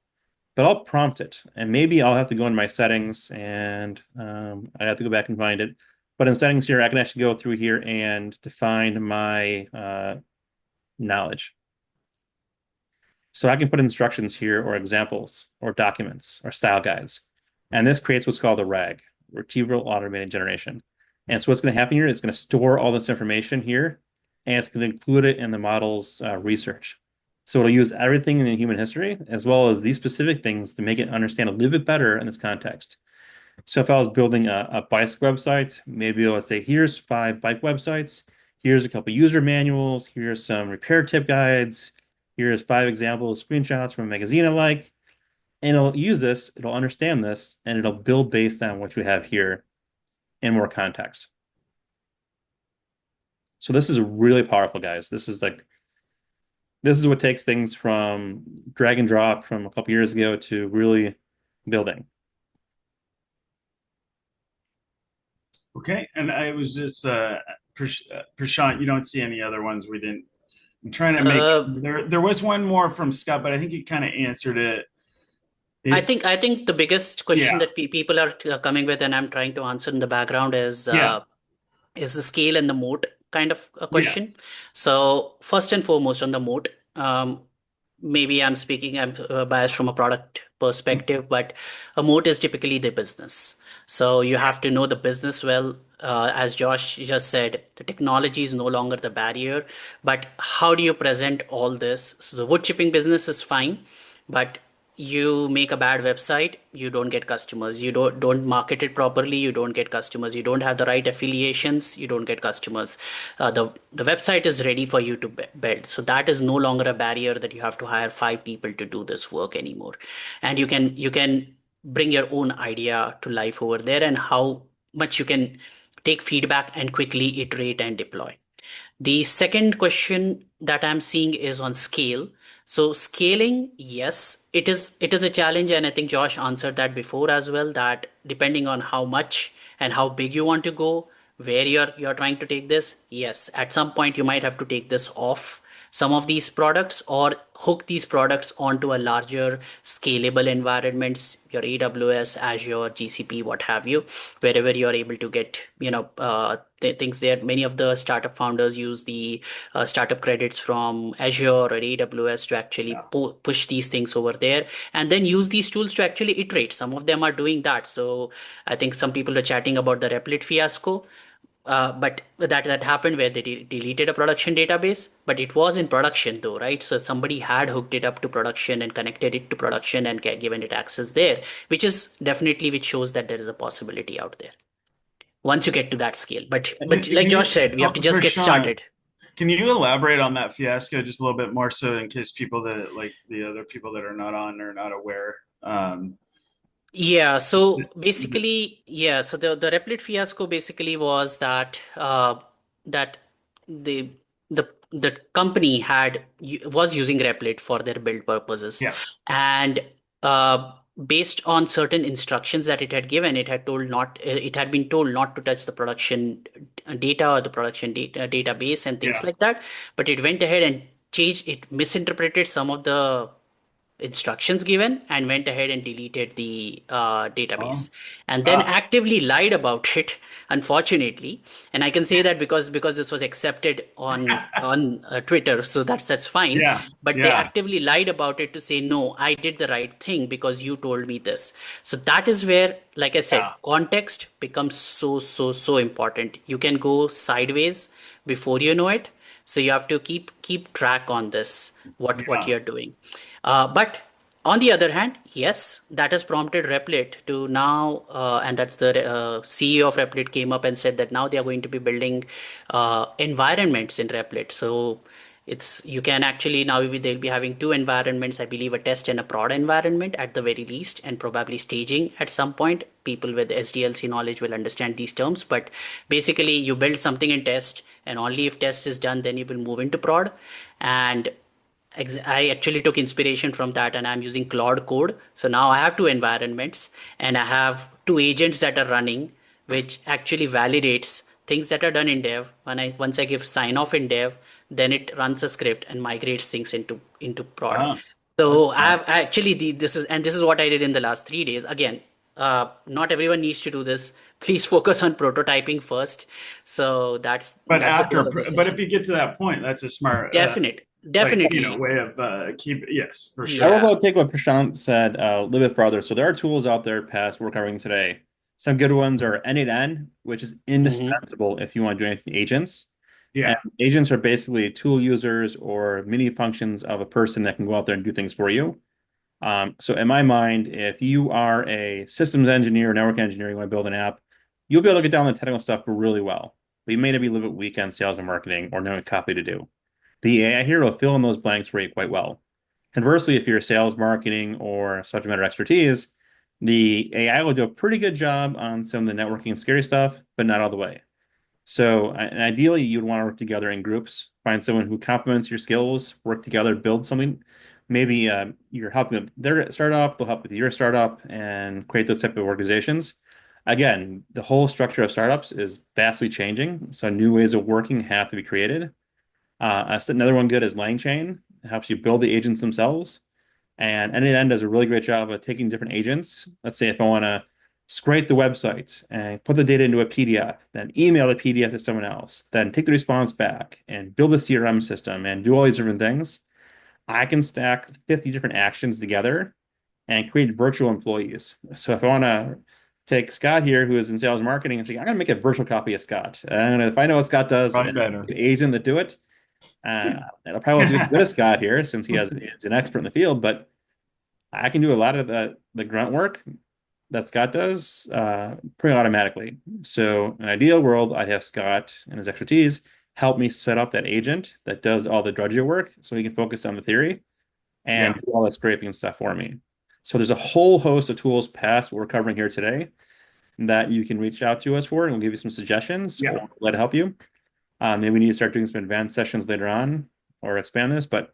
but I'll prompt it. And maybe I'll have to go into my settings and I'd have to go back and find it. But in settings here, I can actually go through here and define my knowledge. So I can put instructions here or examples or documents or style guides. And this creates what's called a RAG, Retrieval Automated Generation. And so what's going to happen here is it's going to store all this information here and it's going to include it in the model's research. So it'll use everything in the human history as well as these specific things to make it understand a little bit better in this context. So if I was building a bicycle website, maybe let's say here's 5 bike websites, here's a couple user manuals, here's some repair tip guides, here's 5 examples, screenshots from a magazine I like, and it'll use this, it'll understand this, and it'll build based on what you have here in more context. So this is really powerful, guys. This is what takes things from drag and drop from a couple years ago to really building. Okay. And I was just Prashant, you don't see any other ones we didn't. I'm trying to make Uh, there was one more from Scott, but I think you kind of answered it. I think the biggest question Yeah. that people are coming with, and I'm trying to answer in the background, Yeah. is the scale and the moat kind of a question. Yes. So first and foremost on the moat, maybe I'm biased from a product perspective, but a moat is typically the business. So you have to know the business well. As Josh just said, the technology is no longer the barrier, but how do you present all this? So the wood chipping business is fine, but you make a bad website, you don't get customers. You don't market it properly, you don't get customers. You don't have the right affiliations, you don't get customers. The website is ready for you to build, so that is no longer a barrier that you have to hire 5 people to do this work anymore. And you can bring your own idea to life over there, and how much you can take feedback and quickly iterate and deploy. The second question that I'm seeing is on scale. So scaling, yes, it is a challenge, and I think Josh answered that before as well, that depending on how much and how big you want to go, where you're trying to take this, yes, at some point you might have to take this off some of these products or hook these products onto a larger scalable environments, your AWS, Azure, GCP, what have you, wherever you're able to get, things there. Many of the startup founders use the startup credits from Azure or AWS to actually Yeah. push these things over there, and then use these tools to actually iterate. Some of them are doing that. So I think some people are chatting about the Replit fiasco. But that happened where they deleted a production database, but it was in production though, right? So somebody had hooked it up to production and connected it to production and given it access there, which shows that there is a possibility out there once you get to that scale. But like Josh said, we have to just get Prashant, started. can you elaborate on that fiasco just a little bit more so in case people that like the other people that are not on or not aware? Yeah, Th- so th- basically, yeah, so the Replit fiasco basically was that the the company was using Replit for their build purposes, yeah. and uh, based on certain instructions that it had given, it had been told not to touch the production data or the production database and things Yeah. like that, but it went ahead and misinterpreted some of the instructions given and went ahead and deleted the Oh. database, and then Ah. actively lied about it, unfortunately. And I can say that because this was accepted on Twitter, so that's fine. Yeah. But they Yeah. actively lied about it to say, no, I did the right thing because you told me this. So that is where, like I said, Yeah. context becomes so important. You can go sideways before you know it, so you have to keep track on this, what Yeah. you're doing. But On the other hand, yes, that has prompted Replit to now, and that's the CEO of Replit came up and said that now they are going to be building environments in Replit. So it's you can actually now they'll be having two environments, I believe, a test and a prod environment at the very least, and probably staging at some point. People with SDLC knowledge will understand these terms, but basically you build something in test, and only if test is done, then you will move into prod. And I actually took inspiration from that and I'm using Claude Code. So now I have two environments and I have two agents that are running, which actually validates things that are done in dev. Once I give sign off in dev, then it runs a script and migrates things into prod. Wow, that's So I smart. have actually this is what I did in the last 3 days. Again, not everyone needs to do this. Please focus on prototyping first. So But that's the goal of the but if session. you get to that point, that's a smart, Definitely. way of yes, for I sure. will Yeah. go take what Prashant said a little bit farther. So there are tools out there past we're covering today. Some good ones are N8N, which is Hmm. indispensable if you want to do anything agents. And Yeah, agents are basically tool users or mini functions of a person that can go out there and do things for you. So in my mind, if you are a systems engineer or network engineer, you want to build an app, you'll be able to get down the technical stuff really well. But you may not be a little bit weak on sales and marketing or knowing copy to do. The AI here will fill in those blanks for you quite well. Conversely, if you're sales, marketing, or subject matter expertise, the AI will do a pretty good job on some of the networking and scary stuff, but not all the way. So, and ideally, you'd want to work together in groups, find someone who complements your skills, work together, build something. Maybe you're helping their startup, they'll help with your startup, and create those type of organizations. Again, the whole structure of startups is vastly changing, so new ways of working have to be created. Another one good is LangChain. It helps you build the agents themselves. And N8N does a really great job of taking different agents. Let's say if I want to scrape the website and put the data into a PDF, then email the PDF to someone else, then take the response back and build a CRM system and do all these different things, I can stack 50 different actions together and create virtual employees. So if I want to take Scott here, who is in sales and marketing, and say, I'm going to make a virtual copy of Scott. And if I know what Scott does, probably and better. an agent that do it, it'll probably do as good as Scott here since he's an expert in the field, but I can do a lot of the grunt work that Scott does pretty automatically. So in an ideal world, I'd have Scott and his expertise help me set up that agent that does all the drudgery work so he can focus on the theory and Yeah, do all that scraping stuff for me. So there's a whole host of tools past what we're covering here today that you can reach out to us for, and we'll give you some suggestions yeah, or let it help you. Maybe we need to start doing some advanced sessions later on or expand this, but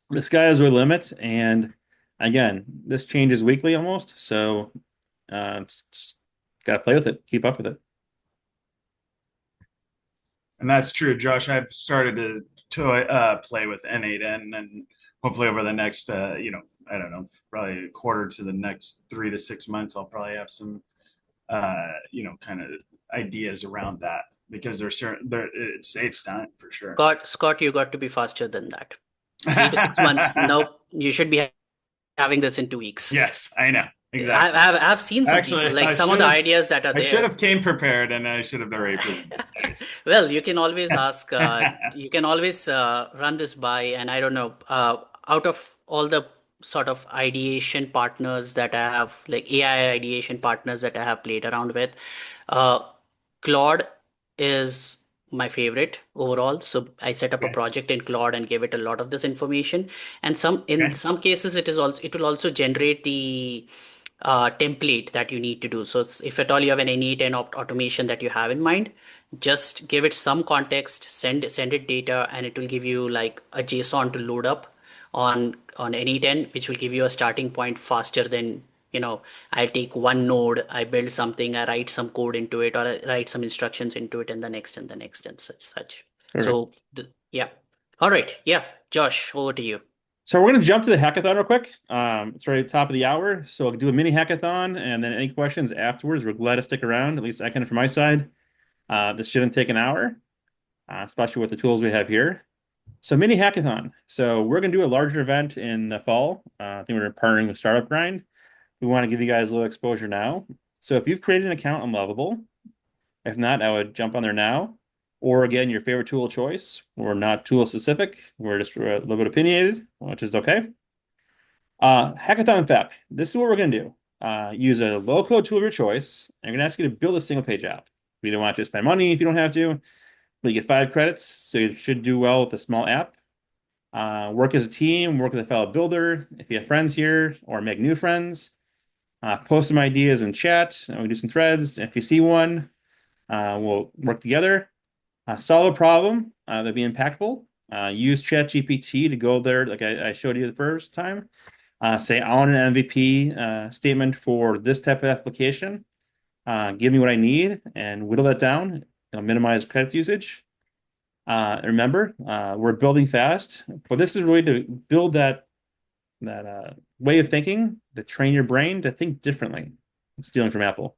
the sky is the limit. And again, this changes weekly almost. So it's just got to play with it, keep up with it. and that's true, Josh. I've started to play with N8N, and hopefully over the next I don't know, probably a quarter to the next 3 to 6 months, I'll probably have some kind of ideas around that because it saves time for sure. Scott, you got to be faster than that. 3 to 6 months. Nope. You should be having this in 2 weeks. Yes, I know I've, exactly. I've, I've seen some people, Actually, like some of the ideas that are I should there. have came prepared, and I should have already presented these. Well, you can always ask, you can always run this by, and I don't know, out of all the sort of ideation partners that I have, like AI ideation partners that I have played around with, uh, Claude is my favorite overall. So I set up a Okay. project in Claude and gave it a lot of this information. And in Okay. some cases, it will also generate the template that you need to do. So if at all you have an innate and automation that you have in mind, just give it some context, send it data, and it will give you like a JSON to load up on any 10, which will give you a starting point faster than, I'll take one node, I build something, I write some code into it, or I write some instructions into it, and the next and such. Perfect. So yeah. All right. Yeah. Josh, over to you. So we're going to jump to the hackathon real quick. It's right at the top of the hour. So I'll do a mini hackathon and then any questions afterwards. We're glad to stick around. At least I can from my side. This shouldn't take an hour, especially with the tools we have here. So mini hackathon. So we're going to do a larger event in the fall. I think we're partnering with Startup Grind. We want to give you guys a little exposure now. So if you've created an account on Lovable, if not, I would jump on there now. Or again, your favorite tool of choice. We're not tool specific. We're just a little bit opinionated, which is okay. Hackathon fact. This is what we're going to do. Use a low-code tool of your choice. I'm going to ask you to build a single-page app. We don't want to spend money if you don't have to, but you get 5 credits, so you should do well with a small app. Work as a team, work with a fellow builder. If you have friends here, or make new friends, post some ideas in chat, and we do some threads. If you see one, we'll work together. Solve a problem that'd be impactful. Use ChatGPT to go there, like I showed you the first time. Say, I want an MVP statement for this type of application. Give me what I need and whittle that down. It'll minimize credit usage. Remember, we're building fast, but this is really to build that way of thinking, to train your brain to think differently. Stealing from Apple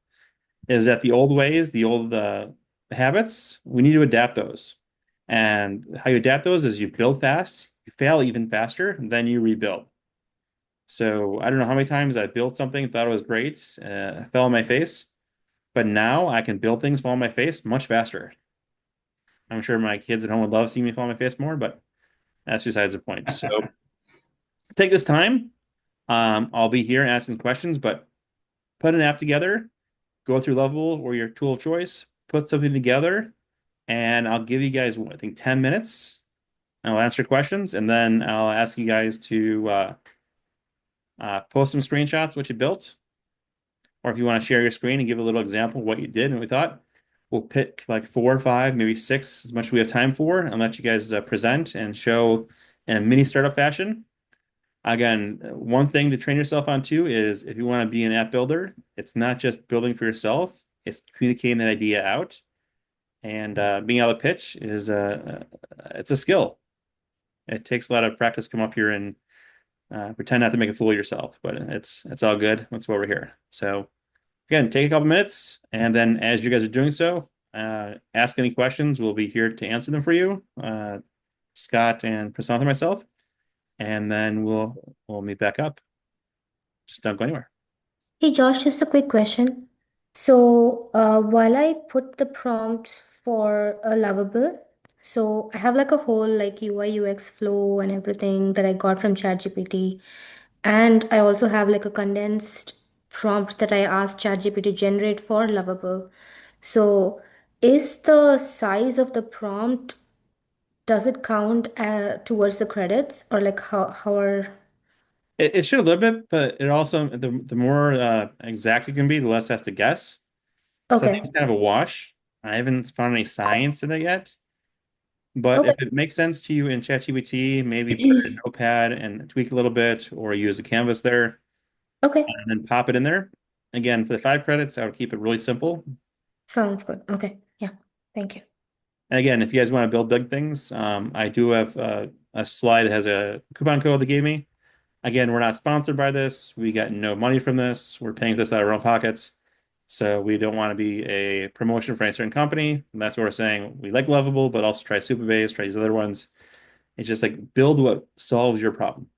is that the old ways, the old habits, we need to adapt those. And how you adapt those is you build fast, you fail even faster, and then you rebuild. So I don't know how many times I built something, thought it was great, fell on my face, but now I can build things fall on my face much faster. I'm sure my kids at home would love seeing me fall on my face more, but that's besides the point. So take this time. I'll be here asking questions, but put an app together, go through Lovable or your tool of choice, put something together, and I'll give you guys, I think, 10 minutes. I'll answer questions, and then I'll ask you guys to post some screenshots of what you built. Or if you want to share your screen and give a little example of what you did and we thought, we'll pick like 4 or 5, maybe 6, as much as we have time for, and let you guys present and show in a mini startup fashion. Again, one thing to train yourself on too is if you want to be an app builder, it's not just building for yourself, it's communicating that idea out. And being able to pitch is it's a skill. It takes a lot of practice to come up here and pretend not to make a fool of yourself, but it's all good. That's why we're here. So again, take a couple minutes, and then as you guys are doing so, ask any questions. We'll be here to answer them for you, Scott and Prashant and myself, and then we'll meet back up. Just don't go anywhere. Hey Josh, just a quick question. So, while I put the prompt for a lovable, so I have like a whole like UI UX flow and everything that I got from ChatGPT, and I also have like a condensed prompt that I asked ChatGPT to generate for lovable. So, is the size of the prompt, does it count towards the credits, or like how are? It should a little bit, but it also the more exact it can be, the less it has to guess. So I think Okay. it's kind of a wash. I haven't found any science in it yet. But Okay. if it makes sense to you in ChatGPT, maybe put it in Notepad and tweak a little bit, or use a canvas there, Okay. and then pop it in there. Again, for the 5 credits, I would keep it really simple. Sounds good. Okay. Yeah. Thank you. And again, if you guys want to build big things, I do have a slide that has a coupon code they gave me. Again, we're not sponsored by this. We got no money from this. We're paying for this out of our own pockets. So we don't want to be a promotion for any certain company. And that's what we're saying. We like Lovable, but also try Supabase, try these other ones. It's just like build what solves your problem.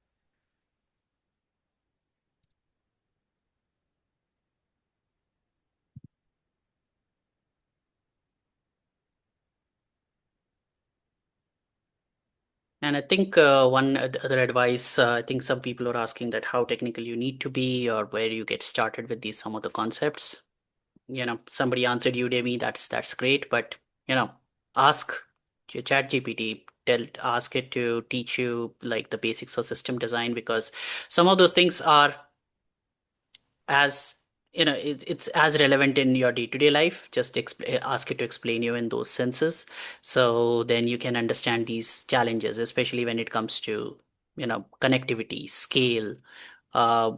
And I think one other advice, I think some people are asking that how technical you need to be or where you get started with these some of the concepts. Somebody answered Udemy, that's great, but ask your chat GPT, ask it to teach you like the basics of system design, because some of those things are as it's as relevant in your day-to-day life. Just ask it to explain you in those senses, so then you can understand these challenges, especially when it comes to connectivity, scale, uh,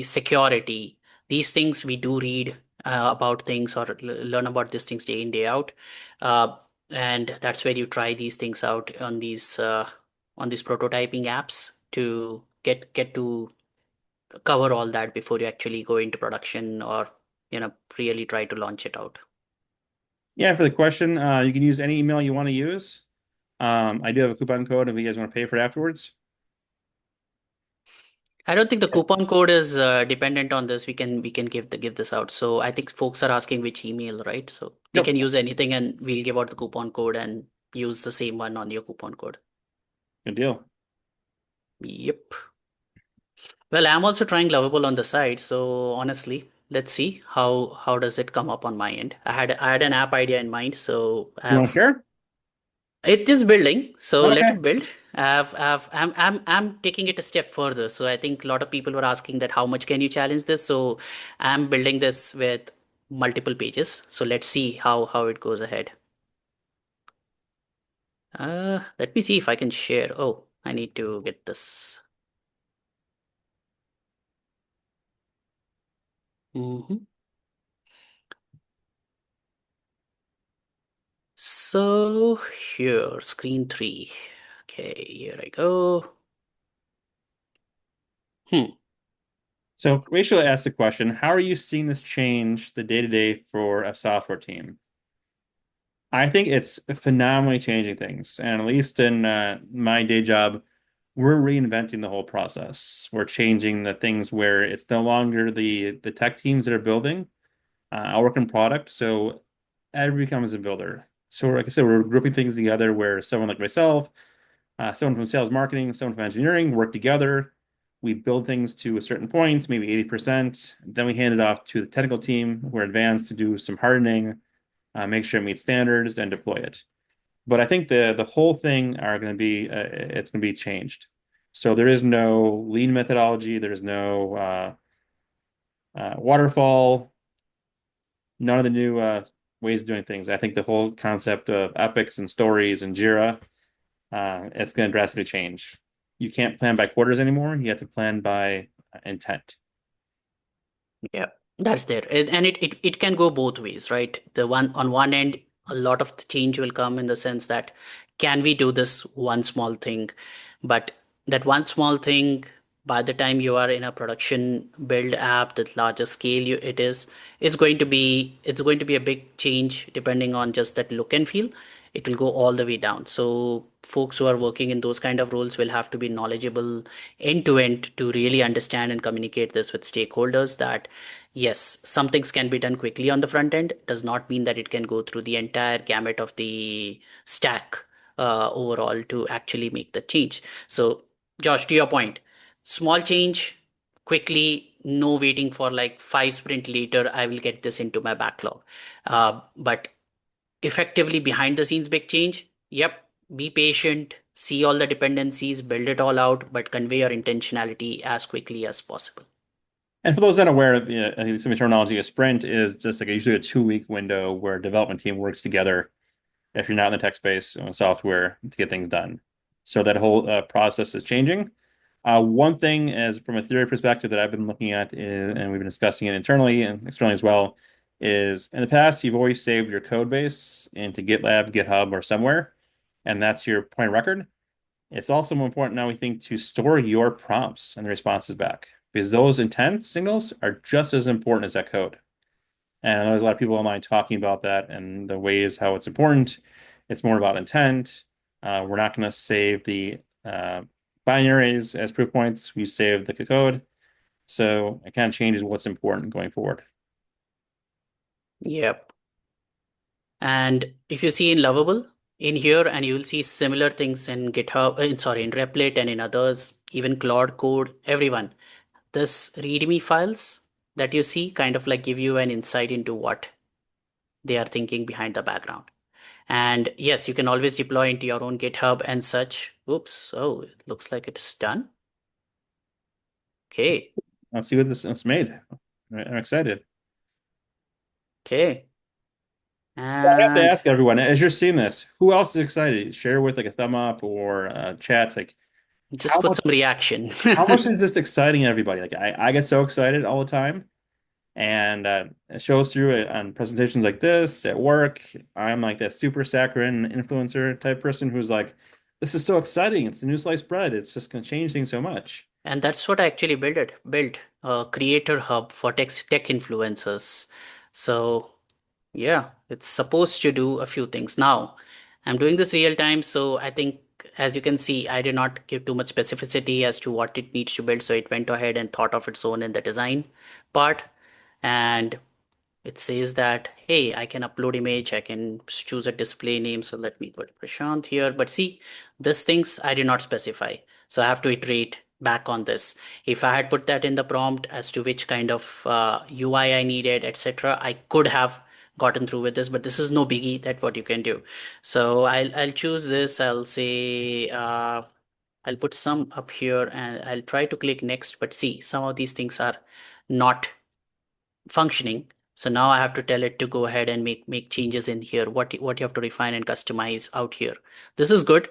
security. These things we do read about things or learn about these things day in day out, uh, and that's where you try these things out on these prototyping apps to get to cover all that before you actually go into production or really try to launch it out. Yeah, for the question, you can use any email you want to use. I do have a coupon code if you guys want to pay for it afterwards. I don't think the coupon code is dependent on this. We can give this out. So I think folks are asking which email, right? So they Yep, can use anything, and we'll give out the coupon code and use the same one on your coupon code. good deal. Yep. Well, I'm also trying Lovable on the side, so honestly, let's see how does it come up on my end. I had an app idea in mind, so I You want to have share? it is building, so let Okay. it build. I'm taking it a step further. So I think a lot of people were asking that how much can you challenge this? So I'm building this with multiple pages. So let's see how it goes ahead. Let me see if I can share. Oh, I need to get this. Mhm. So here, screen 3. Okay, here I go. Hmm. So Rachel asked the question, how are you seeing this change the day-to-day for a software team? I think it's phenomenally changing things. And at least in my day job, we're reinventing the whole process. We're changing the things where it's no longer the tech teams that are building. I work in product, so everybody becomes a builder. So like I said, we're grouping things together where someone like myself, someone from sales marketing, someone from engineering work together. We build things to a certain point, maybe 80%. Then we hand it off to the technical team who are advanced to do some hardening, make sure it meets standards, and deploy it. But I think the whole thing are going to be it's going to be changed. So there is no lean methodology. There's no waterfall. None of the new ways of doing things. I think the whole concept of epics and stories and Jira, it's going to drastically change. You can't plan by quarters anymore. You have to plan by intent. Yeah, that's there. And it can go both ways, right? The one on one end, a lot of the change will come in the sense that can we do this one small thing? But that one small thing, by the time you are in a production build app, the larger scale it is, it's going to be a big change depending on just that look and feel. It will go all the way down. So folks who are working in those kind of roles will have to be knowledgeable end to end to really understand and communicate this with stakeholders that yes, some things can be done quickly on the front end. Does not mean that it can go through the entire gamut of the stack overall to actually make the change. So, Josh, to your point, small change quickly, no waiting for like 5 sprint later, I will get this into my backlog. But effectively behind the scenes big change, yep, be patient, see all the dependencies, build it all out, but convey your intentionality as quickly as possible. And for those unaware, I think some terminology, a sprint is just like usually a 2 week window where a development team works together if you're not in the tech space on software to get things done. So that whole process is changing. One thing is from a theory perspective that I've been looking at is, and we've been discussing it internally and externally as well, is in the past, you've always saved your code base into GitLab, GitHub, or somewhere, and that's your point of record. It's also more important now, we think, to store your prompts and the responses back because those intent signals are just as important as that code. And there's a lot of people online talking about that and the ways how it's important. It's more about intent. We're not going to save the binaries as proof points. We save the code. So it kind of changes what's important going forward. Yep. And if you see in Lovable, in here, and you will see similar things in GitHub, in Replit and in others, even Claude Code, everyone. This README files that you see kind of like give you an insight into what they are thinking behind the background. And yes, you can always deploy into your own GitHub and such. Oops. Oh, it looks like it's done. Okay. Let's see what this is made. I'm excited. Okay. I have to And ask everyone, as you're seeing this, who else is excited? Share with like a thumb up or a chat. Like just how put much some reaction. how much is this exciting everybody? Like I get so excited all the time. And it shows through it on presentations like this at work. I'm like that super saccharine influencer type person who's like, this is so exciting. It's the new sliced bread. It's just going to change things so much. And that's what I actually built a creator hub for tech influencers. So yeah, it's supposed to do a few things. Now, I'm doing this real time, so I think as you can see, I did not give too much specificity as to what it needs to build. So it went ahead and thought of its own in the design part. And it says that, hey, I can upload image, I can choose a display name. So let me put Prashant here. But see, these things I did not specify. So I have to iterate back on this. If I had put that in the prompt as to which kind of UI I needed, etc., I could have gotten through with this, but this is no biggie. That's what you can do. So I'll choose this. I'll say I'll put some up here and I'll try to click next, but see, some of these things are not functioning. So now I have to tell it to go ahead and make changes in here. What you have to refine and customize out here. This is good.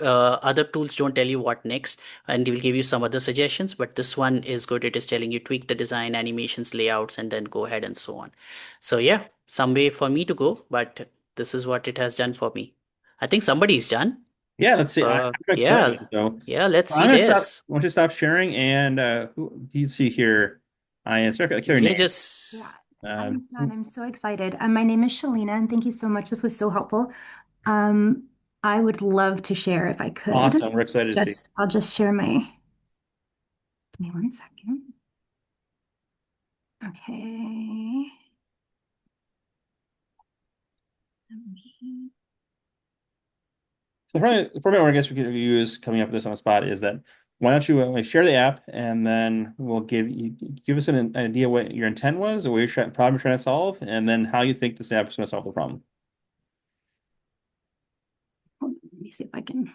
Other tools don't tell you what next, and they will give you some other suggestions. But this one is good. It is telling you tweak the design, animations, layouts, and then go ahead and so on. So yeah, some way for me to go, but this is what it has done for me. I think somebody's done. Yeah, let's see. I'm Yeah, excited. So yeah. Let's see I'm gonna stop. this. I want you to stop sharing. And who do you see here? I am sorry, I kill your Yeah, name. just Yeah, Um, I'm done. I'm so excited. My name is Shalina, and thank you so much. This was so helpful. Um, I would love to share if I could. awesome. We're excited to see. I'll just share my, give me one second. Okay. So the format I guess we could use coming up with this on the spot is that why don't you share the app and then we'll give us an idea what your intent was, or what your problem you're trying to solve, and then how you think this app is going to solve the problem. Hold on, let me see if I can.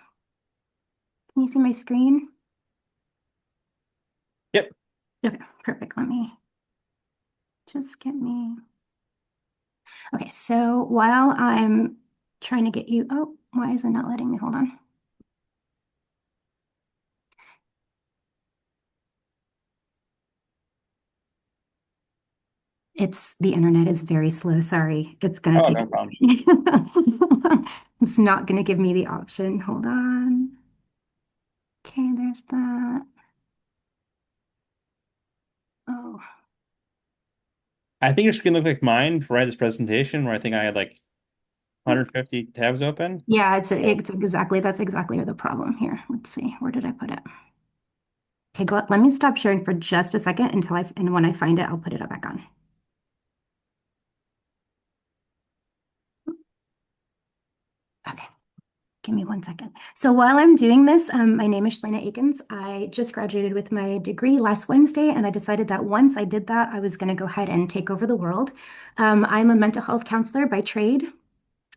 Can you see my screen? Yep. Okay, perfect. Let me just get me. Okay, so while I'm trying to get you, oh, why is it not letting me? Hold on. The internet is very slow. Sorry. It's gonna Oh, take no problem. It's not gonna give me the option. Hold on. Okay, there's that. Oh, I think your screen looked like mine before I had this presentation where I think I had like 150 tabs open. yeah, it's exactly that's exactly the problem here. Let's see, where did I put it? Okay, let me stop sharing for just a second and when I find it, I'll put it back on. Okay. Give me one second. So while I'm doing this, my name is Shalina Akins. I just graduated with my degree last Wednesday, and I decided that once I did that, I was going to go ahead and take over the world. I'm a mental health counselor by trade.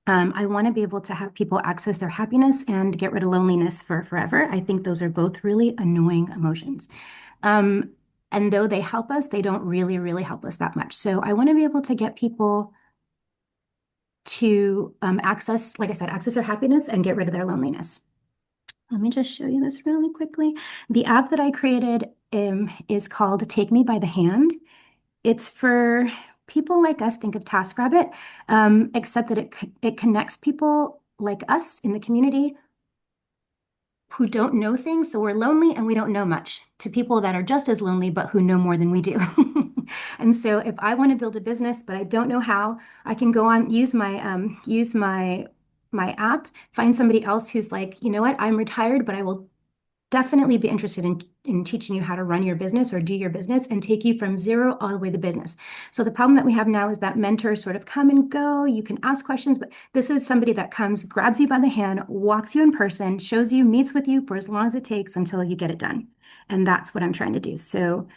I want to be able to have people access their happiness and get rid of loneliness for forever. I think those are both really annoying emotions. And though they help us, they don't really, really help us that much. So I want to be able to get people to access, like I said, access their happiness and get rid of their loneliness. Let me just show you this really quickly. The app that I created is called Take Me by the Hand. It's for people like us, think of TaskRabbit, except that it connects people like us in the community who don't know things. So we're lonely and we don't know much to people that are just as lonely, but who know more than we do. And so if I want to build a business, but I don't know how, I can go on, use my app, find somebody else who's like, you know what, I'm retired, but I will definitely be interested in teaching you how to run your business or do your business and take you from zero all the way to business. So the problem that we have now is that mentors sort of come and go. You can ask questions, but this is somebody that comes, grabs you by the hand, walks you in person, shows you, meets with you for as long as it takes until you get it done. And that's what I'm trying to do. So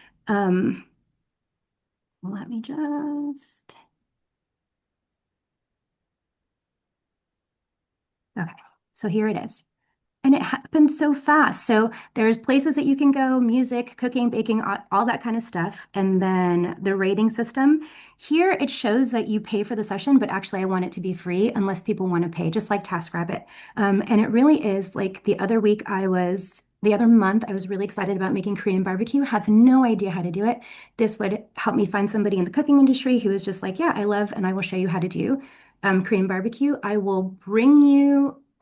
let me just, okay, so here it is. And it happened so fast. So there's places that you can go, music, cooking, baking, all that kind of stuff. And then the rating system. Here it shows that you pay for the session, but actually I want it to be free unless people want to pay, just like TaskRabbit. And it really is like the other month, I was really excited about making Korean barbecue, have no idea how to do it. This would help me find somebody in the cooking industry who is just like, yeah, I love and I will show you how to do Korean barbecue. I will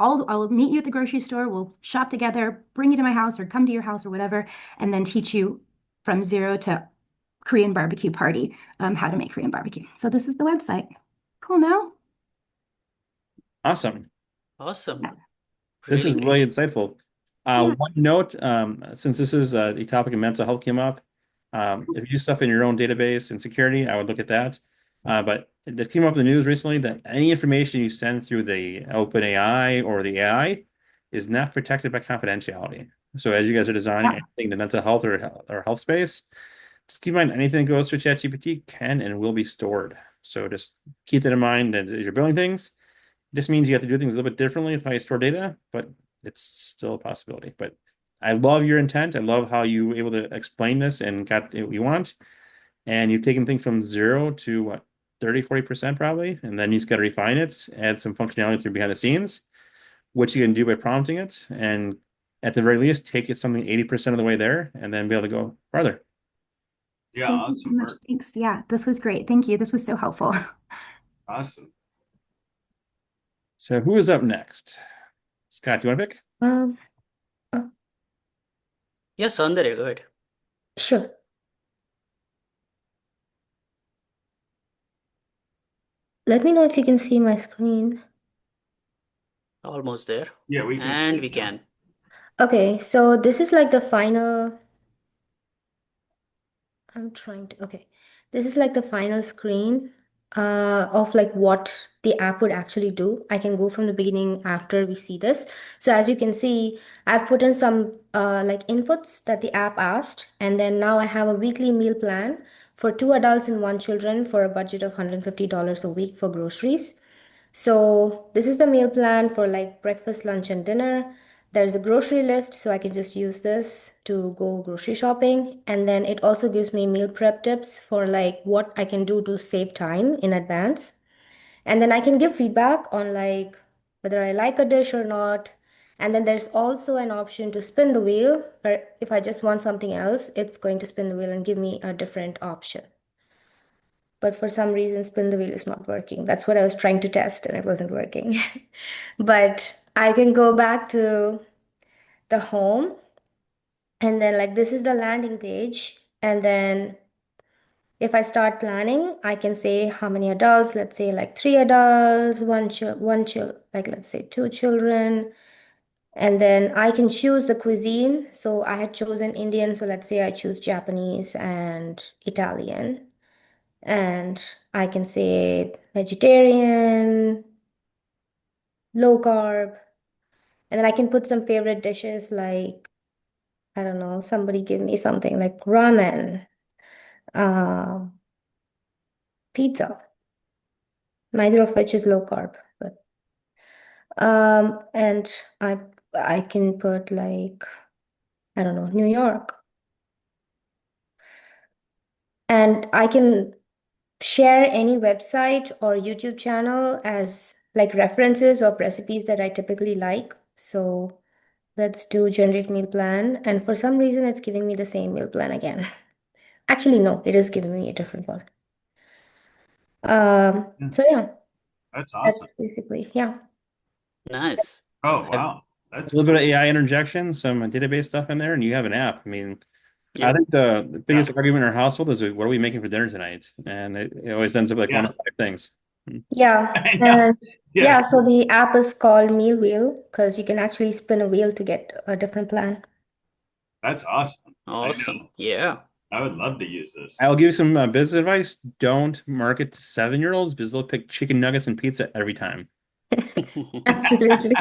I'll meet you at the grocery store. We'll shop together, bring you to my house or come to your house or whatever, and then teach you from zero to Korean barbecue party, how to make Korean barbecue. So this is the website. Cool now? Awesome. awesome. This Really is really great. insightful. Yeah. One note, since this is a topic of mental health came up, if you do stuff in your own database and security, I would look at that. But it just came up in the news recently that any information you send through the OpenAI or the AI is not protected by confidentiality. So as you guys are designing Yeah. anything in the mental health or health space, just keep in mind anything that goes through ChatGPT can and will be stored. So just keep that in mind as you're building things. This means you have to do things a little bit differently with how you store data, but it's still a possibility. But I love your intent. I love how you were able to explain this and got what you want. And you've taken things from 0 to what, 30, 40% probably. And then you just got to refine it, add some functionality through behind the scenes, which you can do by prompting it. And at the very least, take it something 80% of the way there and then be able to go farther. Yeah, Thank you so awesome much. work. Thanks. Yeah, this was great. Thank you. This was so helpful. Awesome. So who is up next? Scott, do you want to pick? Um, uh, Yeah, Sandhya, go ahead. sure. Let me know if you can see my screen. Almost there. Yeah, we can see And it we now. can. Okay, so this is like the final. I'm trying to, okay. This is like the final screen of like what the app would actually do. I can go from the beginning after we see this. So as you can see, I've put in some like inputs that the app asked, and then now I have a weekly meal plan for 2 adults and 1 children for a budget of $150 a week for groceries. So this is the meal plan for like breakfast, lunch, and dinner. There's a grocery list, so I can just use this to go grocery shopping. And then it also gives me meal prep tips for like what I can do to save time in advance. And then I can give feedback on like whether I like a dish or not. And then there's also an option to spin the wheel, or if I just want something else, it's going to spin the wheel and give me a different option. But for some reason, spin the wheel is not working. That's what I was trying to test and it wasn't working. But I can go back to the home and then like this is the landing page. And then if I start planning, I can say how many adults, let's say like 3 adults, like let's say 2 children. And then I can choose the cuisine. So I had chosen Indian. So let's say I choose Japanese and Italian. And I can say vegetarian, low carb, and then I can put some favorite dishes like, I don't know, somebody give me something like ramen, uh, pizza, neither of which is low carb, but and I can put like, I don't know, New York. And I can share any website or YouTube channel as like references of recipes that I typically like. So let's do generate meal plan. And for some reason, it's giving me the same meal plan again. Actually, no, it is giving me a different one. Yeah, So yeah, that's that's awesome. basically, yeah. Nice. Oh, I've, wow. A That's little bit of cool. AI interjection, some database stuff in there, and you have an app. I mean, I yep. think the Yeah. biggest argument in our household is what are we making for dinner tonight? And it always ends up like one Yeah. of five things. Yeah. I know. And Yeah. yeah, so the app is called Meal Wheel because you can actually spin a wheel to get a different plan. That's awesome. I Awesome. know. Yeah. I would love to use this. I'll give you some business advice. Don't market to 7-year-olds because they'll pick chicken nuggets and pizza every time. Absolutely.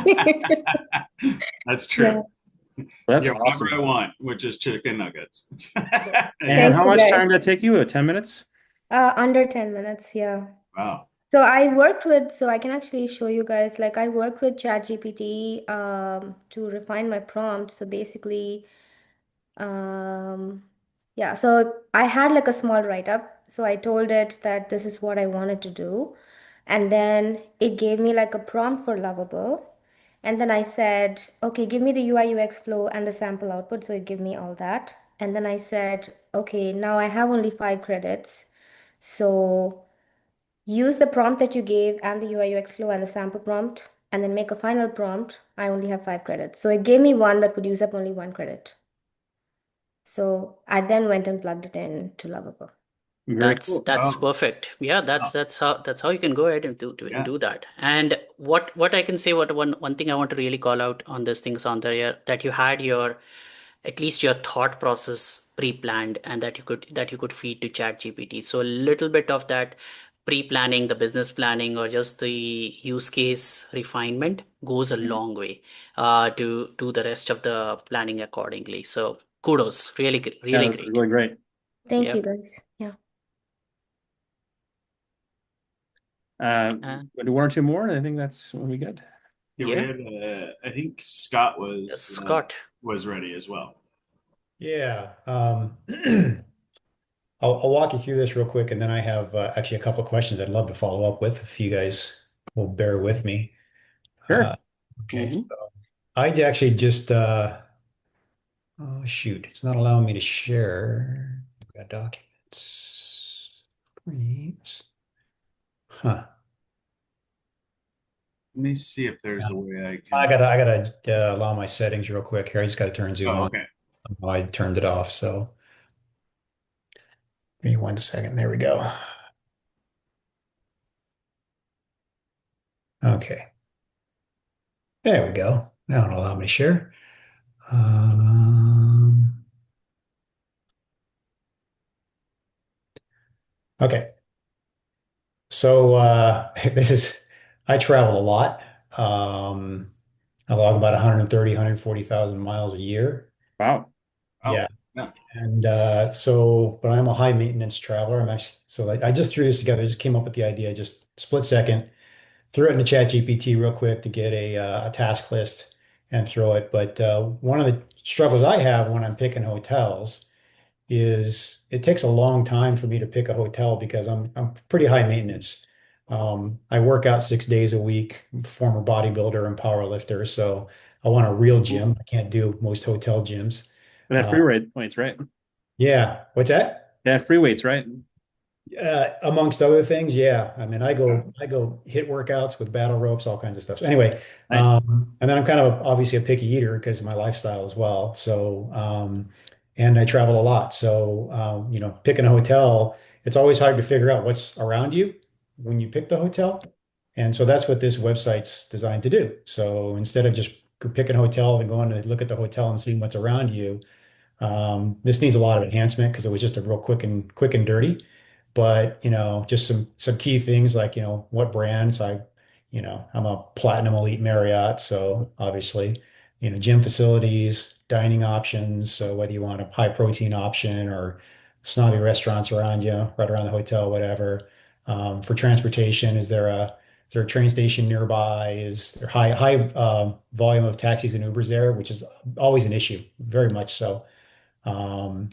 That's true. Yeah. Well, that's Yeah, whatever I awesome. want, which is chicken nuggets. And Thank how you, much guys. time did that take you? 10 minutes? Under 10 minutes, yeah. Wow. So I worked with, so I can actually show you guys, like I worked with ChatGPT to refine my prompt. So basically, um, yeah, so I had like a small write-up. So I told it that this is what I wanted to do. And then it gave me like a prompt for Lovable. And then I said, okay, give me the UI UX flow and the sample output. So it gave me all that. And then I said, okay, now I have only 5 credits. So use the prompt that you gave and the UI UX flow and the sample prompt, and then make a final prompt. I only have 5 credits. So it gave me one that would use up only 1 credit. So I then went and plugged it in to Lovable. Very That's cool. that's Oh, perfect. Yeah, wow. that's how you can go ahead and Yeah. do that. And what I can say, what one thing I want to really call out on this thing, Sandhya, that you had your at least your thought process pre-planned and that you could feed to chat gpt, so a little bit of that pre-planning, the business planning, or just the use case refinement goes a Mhm. long way to do the rest of the planning accordingly. So kudos, really, Yeah, really this is great. really great. Thank you, Yep. guys. Yeah. Uh, We'll do one or two more, and I think that's what we good. Yeah, we yeah. had. I think Scott Scott. was ready as well. Yeah. I'll walk you through this real quick, and then I have actually a couple of questions I'd love to follow up with if you guys will bear with me. Uh, Sure. okay. Hmm. So I'd actually just, oh, shoot, it's not allowing me to share. Got documents. Screens. Huh. Let me see if Yeah. there's a way I I can. gotta, I gotta allow my settings real quick here. I just gotta turn Zoom Oh, on. okay. I turned it off, so give me 1 second. There we go. Okay. There we go. Now it'll allow me to share. Um, okay. So this is I travel a lot. Um, I log about 130, 140,000 miles a year. Wow. Oh, Yeah. yeah. And but I'm a high maintenance traveler. I'm actually so I just threw this together. I just came up with the idea, just split second, threw it into Chat GPT real quick to get a task list and throw it. But one of the struggles I have when I'm picking hotels is it takes a long time for me to pick a hotel because I'm pretty high maintenance. I work out 6 days a week, former bodybuilder and power lifter, so I want a real Cool. gym. I can't do most hotel gyms. They have Uh, free weight points, right? yeah, what's that? They have free weights, right? Amongst other things, yeah. I mean, I go hit workouts with battle ropes, all kinds of stuff. So anyway, Nice. and then I'm kind of obviously a picky eater because of my lifestyle as well. So, and I travel a lot. So, picking a hotel, it's always hard to figure out what's around you when you pick the hotel. And so that's what this website's designed to do. So instead of just picking a hotel and going to look at the hotel and seeing what's around you, this needs a lot of enhancement because it was just a real quick and dirty. But just some key things like what brands I'm a Platinum Elite Marriott, so obviously gym facilities, dining options. So whether you want a high protein option or snobby restaurants around you, right around the hotel, whatever. For transportation, is there a train station nearby? Is there high volume of taxis and Ubers there, which is always an issue, very much so. Um,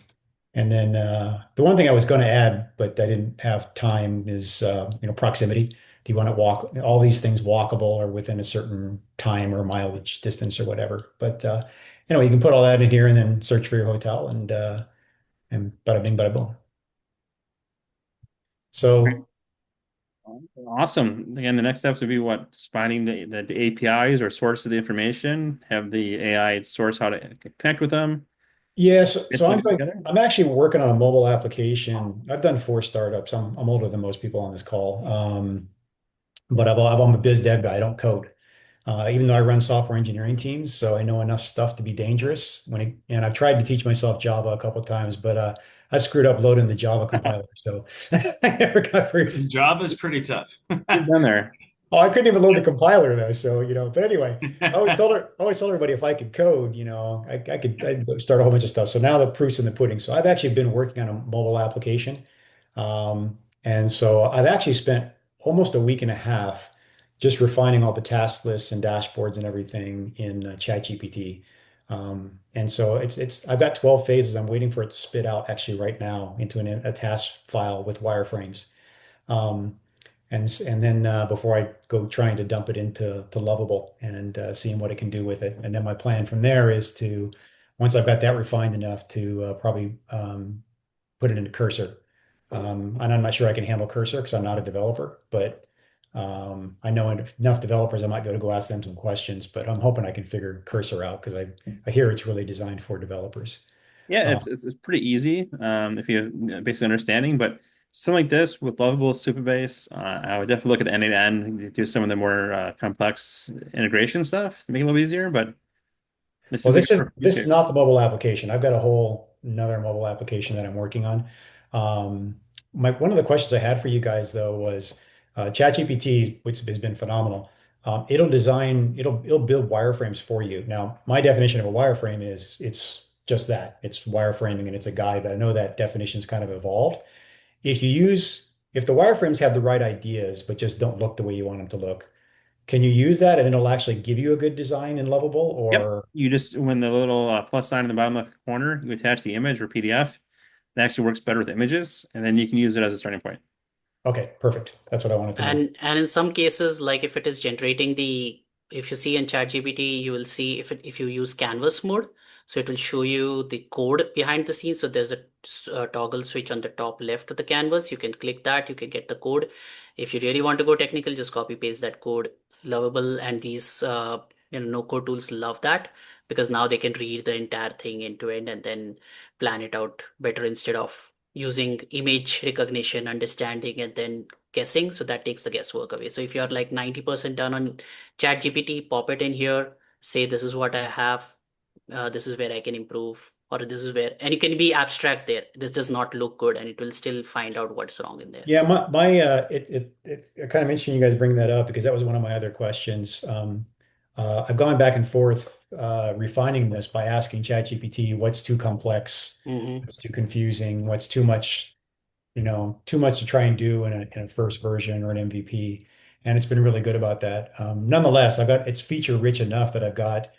and then the one thing I was going to add, but I didn't have time, is proximity. Do you want to walk all these things walkable or within a certain time or mileage distance or whatever? But you can put all that in here and then search for your hotel and bada bing, bada boom. So Awesome. Again, the next steps would be what? Just finding the APIs or sources of the information, have the AI source how to connect with them, yeah, so, get so them I'm going, together. I'm actually working on a mobile application. I've done 4 startups. I'm older than most people on this call. But I'm a biz dev guy. I don't code. Even though I run software engineering teams, so I know enough stuff to be dangerous. And I've tried to teach myself Java a couple of times, but I screwed up loading the Java compiler, so I never got very. Java's pretty tough. We've been there. Oh, I couldn't even load the compiler though. So, but anyway, I always told everybody if I could code, I'd start a whole bunch of stuff. So now the proof's in the pudding. So I've actually been working on a mobile application. And so I've actually spent almost a week and a half just refining all the task lists and dashboards and everything in ChatGPT. And so I've got 12 phases. I'm waiting for it to spit out actually right now into a task file with wireframes. Um, and then before I go trying to dump it into Lovable and seeing what it can do with it. And then my plan from there is to, once I've got that refined enough, to probably put it into Cursor. And I'm not sure I can handle Cursor because I'm not a developer, but I know enough developers I might be able to go ask them some questions, but I'm hoping I can figure Cursor out because I hear it's really designed for developers. Yeah, Uh, it's pretty easy if you have basic understanding, but something like this with Lovable Supabase, I would definitely look at end-to-end, do some of the more complex integration stuff to make it a little easier, but this Well, seems like this a is perfect use this is case. not the mobile application. I've got a whole another mobile application that I'm working on. Um, my one of the questions I had for you guys though was ChatGPT, which has been phenomenal. It'll build wireframes for you. Now, my definition of a wireframe is it's just that. It's wireframing and it's a guide, but I know that definition's kind of evolved. If the wireframes have the right ideas, but just don't look the way you want them to look, can you use that and it'll actually give you a good design in Lovable Yep. or You just, when the little plus sign in the bottom left corner, you attach the image or PDF. It actually works better with images, and then you can use it as a starting point. okay, perfect. That's what I wanted to know. And in some cases, like if it is generating if you see in ChatGPT, you will see if you use canvas mode, so it will show you the code behind the scenes. So there's a toggle switch on the top left of the canvas. You can click that, you can get the code. If you really want to go technical, just copy paste that code. Lovable and these no code tools love that because now they can read the entire thing end to end and then plan it out better instead of using image recognition, understanding, and then guessing. So that takes the guesswork away. So if you're like 90% done on chat gpt, pop it in here, say this is what I have, this is where I can improve, or this is where, and you can be abstract there, this does not look good, and it will still find out what's wrong in there. Yeah, my it's kind of interesting you guys bring that up because that was one of my other questions. I've gone back and forth refining this by asking ChatGPT what's too complex, Hmm. what's too confusing, what's too much, too much to try and do in a first version or an MVP. And it's been really good about that. Nonetheless, it's feature rich enough that I've got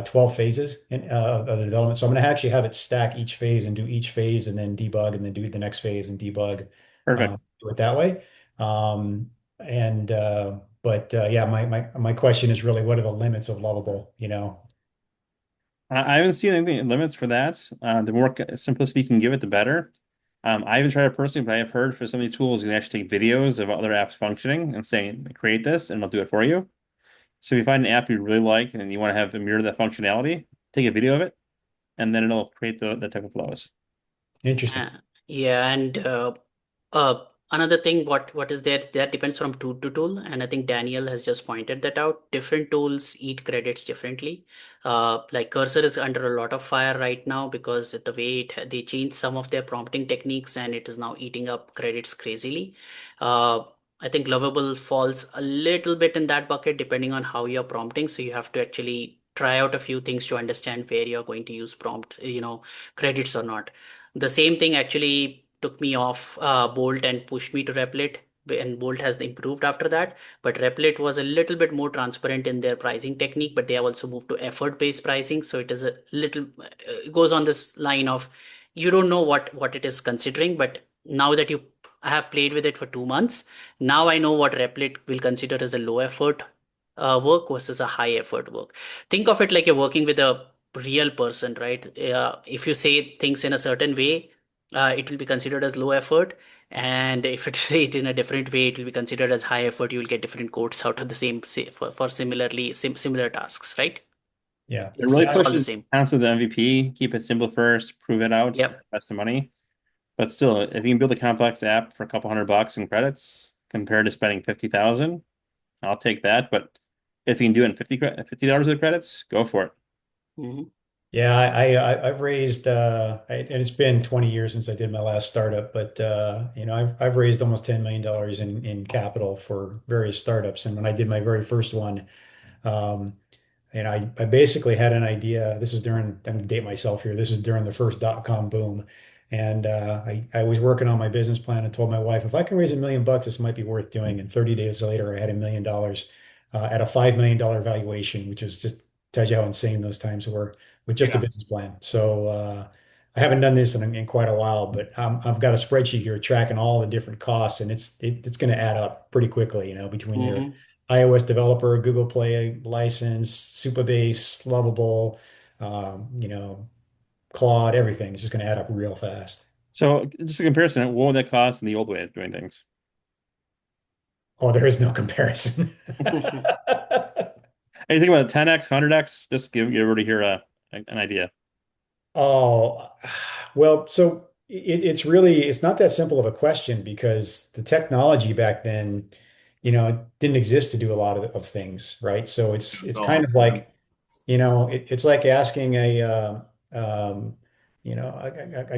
12 phases of the development. So I'm going to actually have it stack each phase and do each phase and then debug and then do the next phase and debug, Perfect. do it that way. But yeah, my question is really what are the limits of Lovable, I haven't seen anything limits for that. The more simplicity you can give it, the better. I haven't tried it personally, but I have heard for some of these tools, you can actually take videos of other apps functioning and say, create this, and it'll do it for you. So if you find an app you really like and you want to have it mirror that functionality, take a video of it, and then it'll create the type of flows. Interesting. Uh, yeah, and another thing, what is there that depends from tool to tool, and I think Daniel has just pointed that out. Different tools eat credits differently. Like Cursor is under a lot of fire right now because the way they changed some of their prompting techniques, and it is now eating up credits crazily. Uh, I think Lovable falls a little bit in that bucket depending on how you're prompting. So you have to actually try out a few things to understand where you're going to use prompt, credits or not. The same thing actually took me off Bolt and pushed me to Replit, and Bolt has improved after that. But Replit was a little bit more transparent in their pricing technique, but they have also moved to effort-based pricing. So it is a little it goes on this line of you don't know what it is considering, but now that I have played with it for 2 months, now I know what Replit will consider as a low effort work versus a high effort work. Think of it like you're working with a real person, right? If you say things in a certain way, it will be considered as low effort. And if it say it in a different way, it will be considered as high effort. You will get different quotes out of the same for similar tasks, right? Yeah. It It's really it's Yeah. all the pushes same. counts to the MVP, keep it simple first, prove it out, Yep. invest the money. But still, if you can build a complex app for a couple $100 in credits compared to spending 50,000, I'll take that. But if you can do it in $50 of credits, go for it. Hmm. Yeah, I've raised and it's been 20 years since I did my last startup, but I've raised almost $10 million in capital for various startups. And when I did my very first one, um, and I basically had an idea. This was during, I'm going to date myself here. This was during the first dot-com boom. And I was working on my business plan and told my wife, if I can raise $1 million, this might be worth doing. And 30 days later, I had $1 million at a $5 million valuation, which was just tells you how insane those times were with just a Yeah. business plan. So I haven't done this in quite a while, but I've got a spreadsheet here tracking all the different costs, and it's going to add up pretty quickly, between your Hmm. iOS developer, Google Play license, Supabase, Lovable, Claude, everything. It's just going to add up real fast. So just a comparison, what would that cost in the old way of doing things? Oh, there is no comparison. And you think about 10x, 100x, just give everybody here an idea. Oh, well, so it's not that simple of a question because the technology back then, it didn't exist to do a lot of things, right? So it's That's kind all. of Yeah. like, it's like asking a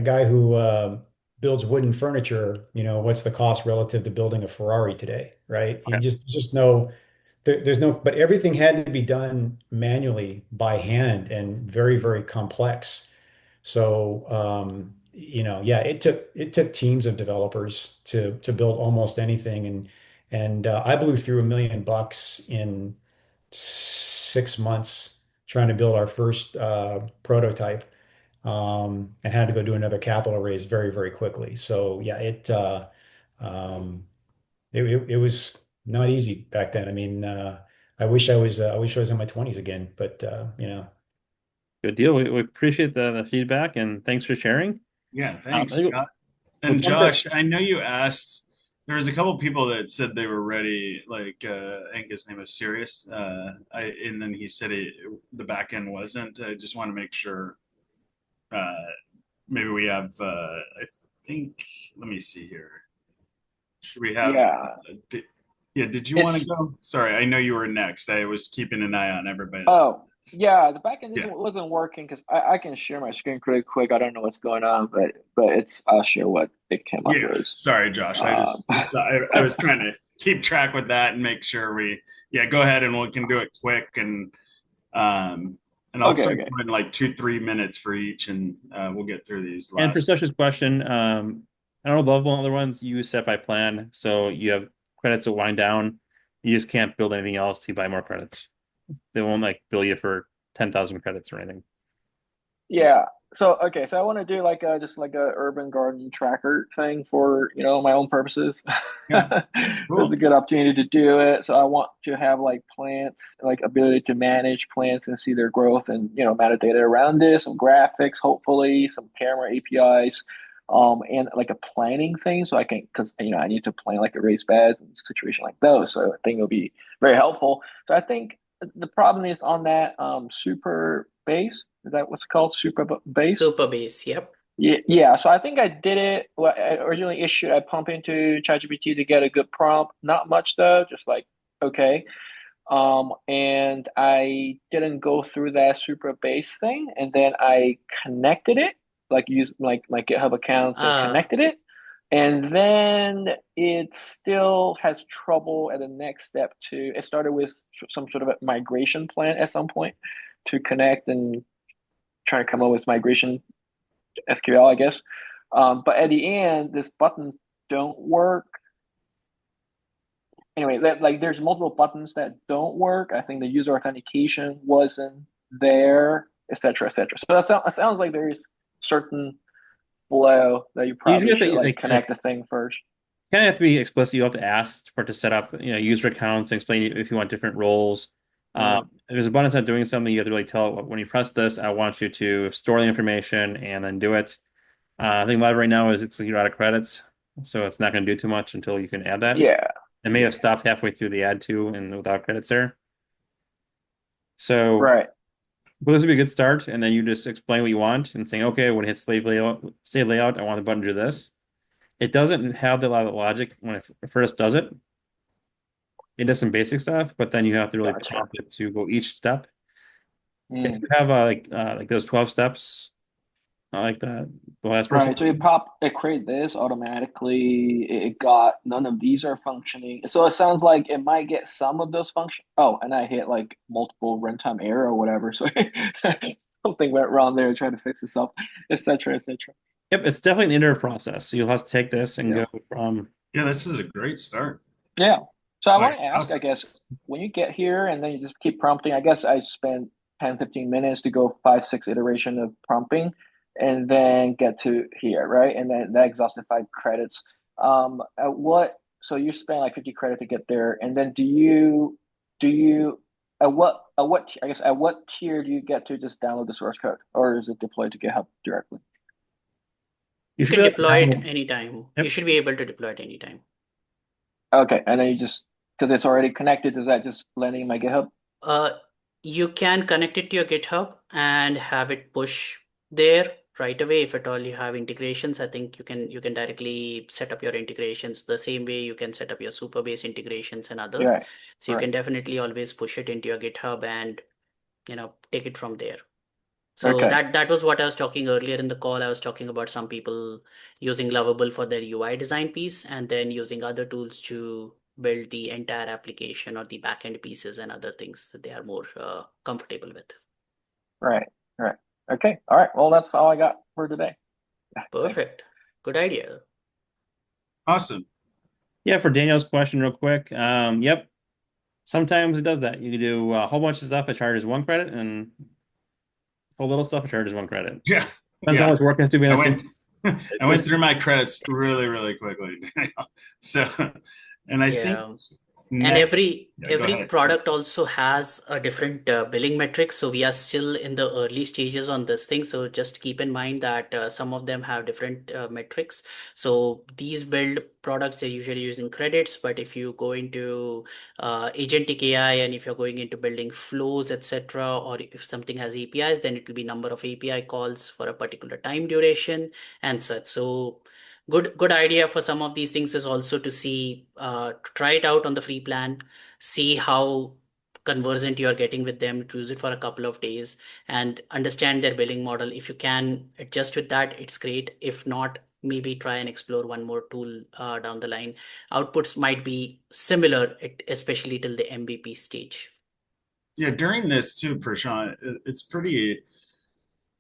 guy who builds wooden furniture, what's the cost relative to building a Ferrari today, right? You Okay. just know there's no, but everything had to be done manually by hand and very, very complex. So, yeah, it took teams of developers to build almost anything, and I blew through $1 million in 6 months trying to build our first prototype, and had to go do another capital raise very, very quickly. So yeah, um, it was not easy back then. I mean, I wish I was in my 20s again, but Good deal. We appreciate the feedback and thanks for sharing. Yeah, I thanks, think Scott. we'll And jump in. Josh, I know you asked. There was a couple people that said they were ready. Like I think his name was Sirius. And then he said the back end wasn't. I just want to make sure. Uh, maybe we have. I think. Let me see here. Should we have? Yeah, Yeah. Did you want to it's go? Sorry, I know you were next. I was keeping an eye on everybody else. oh yeah, the backend Yeah. isn't wasn't working because I can share my screen pretty quick. I don't know what's going on, but it's I'll share what it came up Yeah. as. Sorry, Josh. I Um, just I was trying to keep track with that and make sure we. Yeah. Go ahead and we can do it quick Um, and I'll okay, start okay, doing like 2-3 minutes for each, and we'll get through these And for last. Sasha's question, I don't know, Lovable and other ones, you set by plan. So you have credits that wind down. You just can't build anything else to buy more credits. They won't like bill you for 10,000 credits or anything. yeah. So okay, so I want to do like a just like a urban garden tracker thing for my own purposes. Yeah, There's a cool. good opportunity to do it. So I want to have like plants, like ability to manage plants and see their growth and metadata around this, some graphics, hopefully, some camera APIs, and like a planning thing. So I can because I need to plan like a raised beds and situation like those. So I think it'll be very helpful. So I think the problem is on that super base. Is that what's called? Super base? Supabase, yep. Yeah, yeah. So I think I did it. Well, I originally issued, I pump into ChatGPT to get a good prompt. Not much though, just like okay. And I didn't go through that super base thing, and then I connected it, like use like my GitHub accounts and Uh, connected it, and then it still has trouble at the next step to. It started with some sort of a migration plan at some point to connect and try to come up with migration SQL, I guess. But at the end, these buttons don't work. Anyway, that like there's multiple buttons that don't work. I think the user authentication wasn't there, etc., etc. So that sounds like there is certain flow that you You usually probably have should to like like it's connect the thing first. kind of have to be explicit. You have to ask for it to set up, user accounts and explain if you want different roles. Mm, If there's a button that's not doing something, you have to really tell it when you press this, I want you to store the information and then do it. I think live right now is it's like you're out of credits, so it's not going to do too much until you can add that. yeah, It may have stopped halfway through the ad too, and without credits there. So, right. but this would be a good start, and then you just explain what you want and saying, okay, when it hits save layout, I want the button to do this. It doesn't have a lot of logic when it first does it. It does some basic stuff, but then you have to really Gotcha. prompt it to go each step. If Mm. you have like those 12 steps, like the last person. Right. So it create this automatically. It got none of these are functioning. So it sounds like it might get some of those function. Oh, and I hit like multiple runtime error or whatever. So something went wrong there trying to fix this up, etc., etc. Yep, it's definitely an iterative process. So you'll have to take this and Yeah. go from. Yeah, this is a great start. Yeah. So I Like, want to ask, I guess, when you get here and then you just keep prompting, I guess I spend 10, 15 minutes to go 5, 6 iteration of prompting and then get to here, right? And then that exhausted 5 credits. So you spend like 50 credit to get there. And then do you, I guess, at what tier do you get to just download the source code or is it deployed to GitHub directly? You you should can be able to deploy it download. anytime. You Yep. should be able to deploy it anytime. Okay. And then because it's already connected, is that just landing in my GitHub? Uh, you can connect it to your GitHub and have it push there right away. If at all you have integrations, I think you can directly set up your integrations the same way you can set up your Supabase integrations and others. Yeah. So you Right. can definitely always push it into your GitHub and take it from there. So Okay. that was what I was talking earlier in the call. I was talking about some people using Lovable for their UI design piece and then using other tools to build the entire application or the backend pieces and other things that they are more comfortable with. Right. Right. Okay. All right. Well, that's all I got for today. Thanks. Perfect. Good idea. Awesome. Yeah, for Danielle's question, real quick. Yep. Sometimes it does that. You can do a whole bunch of stuff that charges 1 credit, and a whole little stuff that charges 1 credit. Yeah. Depends on Yeah. what's working to be I honest. went It's I went just through my credits really, really quickly. So, and I think Yeah. And next, every yeah, go every ahead. product also has a different billing metric. So we are still in the early stages on this thing. So just keep in mind that some of them have different metrics. So these build products, they're usually using credits. But if you go into agentic AI and if you're going into building flows, etc., or if something has APIs, then it will be number of API calls for a particular time duration and such. So good idea for some of these things is also to see to try it out on the free plan, see how conversant you are getting with them, to use it for a couple of days and understand their billing model. If you can adjust with that, it's great. If not, maybe try and explore one more tool down the line. Outputs might be similar, especially till the MVP stage. Yeah, during this too, Prashant, it's pretty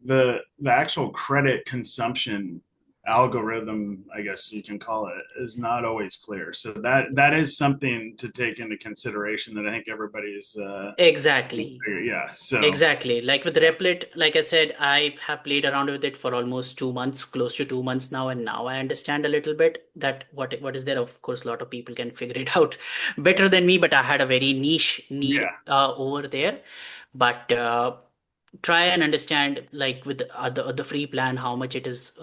the actual credit consumption algorithm, I guess you can call it, is not always clear. So that is something to take into consideration that I think everybody's Exactly. yeah. So Exactly. Like with Replit, like I said, I have played around with it for almost 2 months, close to 2 months now, and now I understand a little bit that what is there. Of course, a lot of people can figure it out better than me, but I had a very niche need yeah, over there. But try and understand, like with the free plan, how much it is,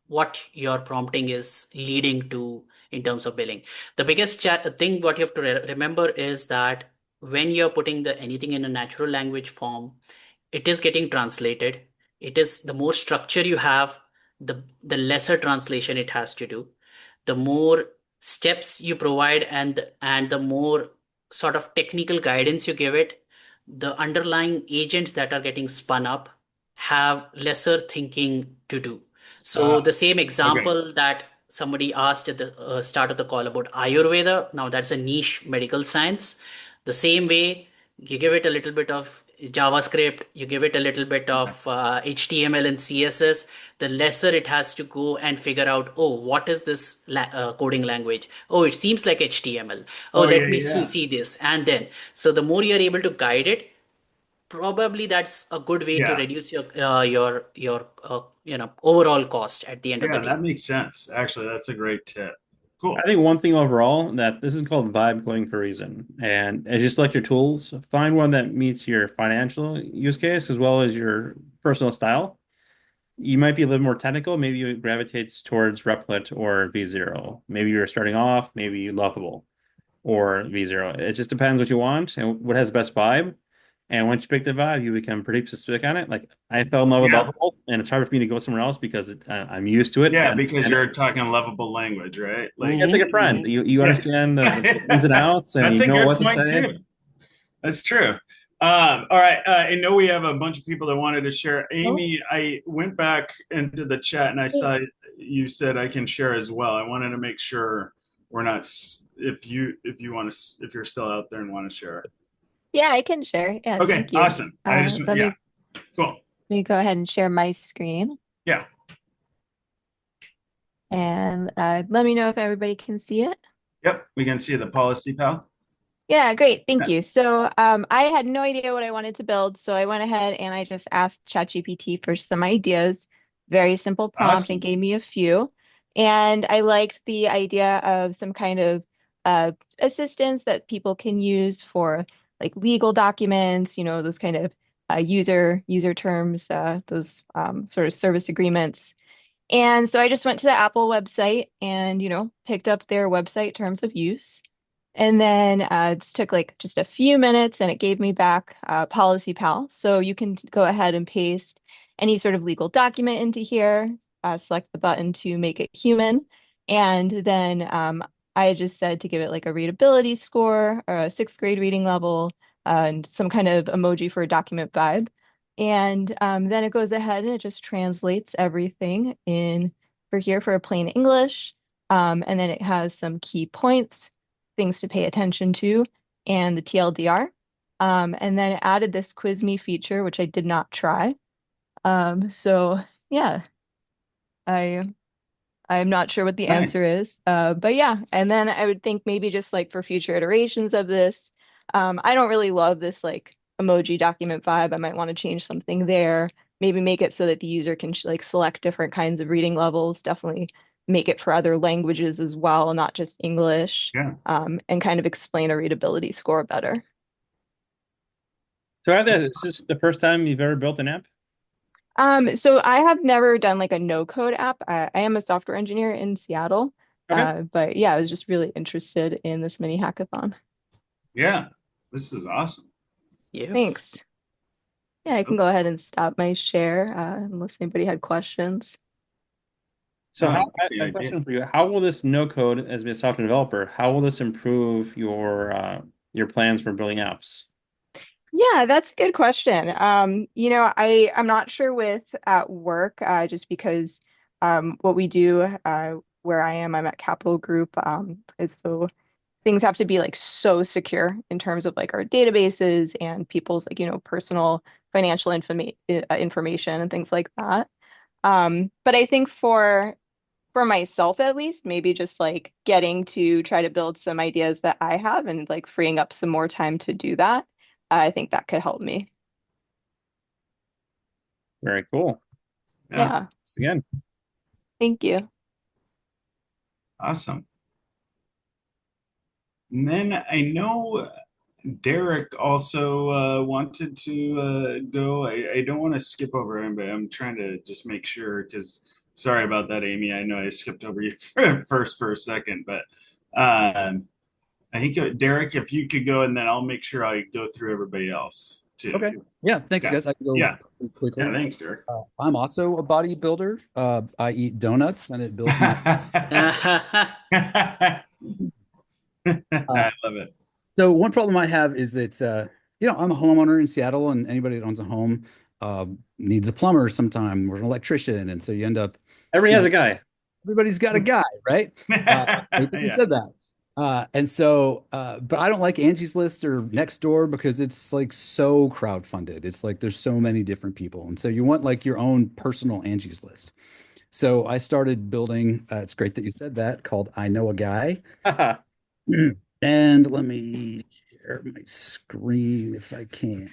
what your prompting is leading to in terms of billing. The biggest thing what you have to remember is that when you're putting the anything in a natural language form, it is getting translated. It is the more structure you have, the lesser translation it has to do. The more steps you provide and the more sort of technical guidance you give it, the underlying agents that are getting spun up have lesser thinking to do. So the same okay, example that somebody asked at the start of the call about Ayurveda, now that's a niche medical science. The same way, you give it a little bit of JavaScript, you give it a little bit of HTML and CSS, the lesser it has to go and figure out, oh, what is this coding language? Oh, it seems like HTML. Oh, oh yeah, let me yeah, see this. And then, so the more you're able to guide it, probably that's a good way to yeah, reduce your overall cost at the end of the yeah. That day. makes sense. Actually, that's a great tip. Cool. I think one thing overall that this is called vibe coding for a reason. And as you select your tools, find one that meets your financial use case as well as your personal style. You might be a little more technical. Maybe you gravitates towards Replit or V0. Maybe you're starting off, maybe Lovable or V0. It just depends what you want and what has the best vibe. And once you pick the vibe, you become pretty specific on it. Like I fell in love with Yeah, Lovable, and it's hard for me to go somewhere else because I'm used to it. I yeah, because understand it. you're talking lovable language, right? Like, Yeah, it's like a Hmm. friend. You yeah, understand the ins and outs, and that's you a know good what to point say. too. That's true. All right. I know we have a bunch of people that wanted to share. Amy, I went back into the chat and I saw you said I can share as well. I wanted to make sure we're not, if you want to, if you're still out there and want to share. Yeah, I can share. Yeah, Okay. thank you. Awesome. I just, Let yeah, me cool. go ahead and share my screen Yeah. and let me know if everybody can see it. Yep. We can see the policy pal. Yeah, great. Thank Yeah. you. So I had no idea what I wanted to build, so I went ahead and I just asked ChatGPT for some ideas. Very simple prompt and Awesome. gave me a few. And I liked the idea of some kind of assistance that people can use for like legal documents, those kind of user terms, those sort of service agreements. And so I just went to the Apple website and, picked up their website terms of use. And then it took like just a few minutes and it gave me back Policy Pal. So you can go ahead and paste any sort of legal document into here, select the button to make it human. And then I just said to give it like a readability score or a sixth grade reading level and some kind of emoji for a document vibe. And then it goes ahead and it just translates everything in for here for a plain English. And then it has some key points, things to pay attention to, and the TLDR. And then it added this quiz me feature, which I did not try. So yeah, I I'm not sure what the Nice. answer is. But yeah, and then I would think maybe just like for future iterations of this, I don't really love this like emoji document vibe. I might want to change something there. Maybe make it so that the user can like select different kinds of reading levels. Definitely make it for other languages as well, not just English. Yeah. And kind of explain a readability score better. So is this the first time you've ever built an app? So I have never done like a no code app. I am a software engineer in Seattle. Okay. But yeah, I was just really interested in this mini hackathon. Yeah. This is awesome. Yeah. Thanks. Yeah, I can go ahead and stop my share, unless anybody had questions. So I how, like the a idea. question for you. How will this no code as a software developer, how will this improve your plans for building apps? Yeah, that's a good question. I'm not sure with at work, just because what we do where I'm at Capital Group, is so things have to be like so secure in terms of like our databases and people's like, personal financial information and things like that. But I think for myself at least, maybe just like getting to try to build some ideas that I have and like freeing up some more time to do that. I think that could help me. Very cool. Yeah. Yeah, Thanks again. thank you. Awesome. And then I know Derek also wanted to go. I don't want to skip over him, but I'm trying to just make sure because sorry about that, Amy. I know I skipped over you first for a second, but I think Derek, if you could go, and then I'll make sure I go through everybody else too. Okay. Yeah. Thanks, Yeah. guys. I can go Yeah. pretty Yeah. quickly. Thanks, Derek. I'm also a bodybuilder. I eat donuts, and it builds my. Uh, I love it. so one problem I have is that I'm a homeowner in Seattle, and anybody that owns a home needs a plumber sometime or an electrician, and so you end up, Everybody you has know, a guy. everybody's got a guy, right? I hate that you Yeah. said that. But I don't like Angie's List or Nextdoor because it's like so crowdfunded. It's like there's so many different people. And so you want like your own personal Angie's List. So I started building, it's great that you said that, called I Know a Guy. And let me share my screen if I can.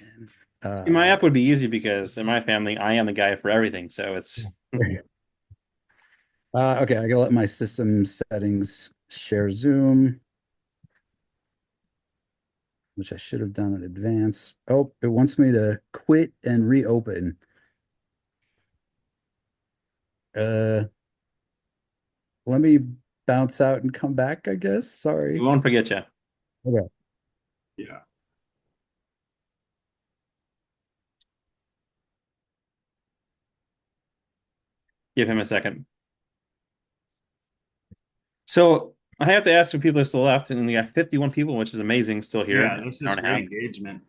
See, my app would be easy because in my family, I am the guy for everything. So it's Okay, I gotta let my system settings share Zoom, which I should have done in advance. Oh, it wants me to quit and reopen. Uh, Let me bounce out and come back, I guess. we Sorry. won't forget you. Okay. Yeah. Give him a second. So I have to ask when people are still left, and we got 51 people, which is amazing, still here. Yeah. An This hour is and a great half. engagement.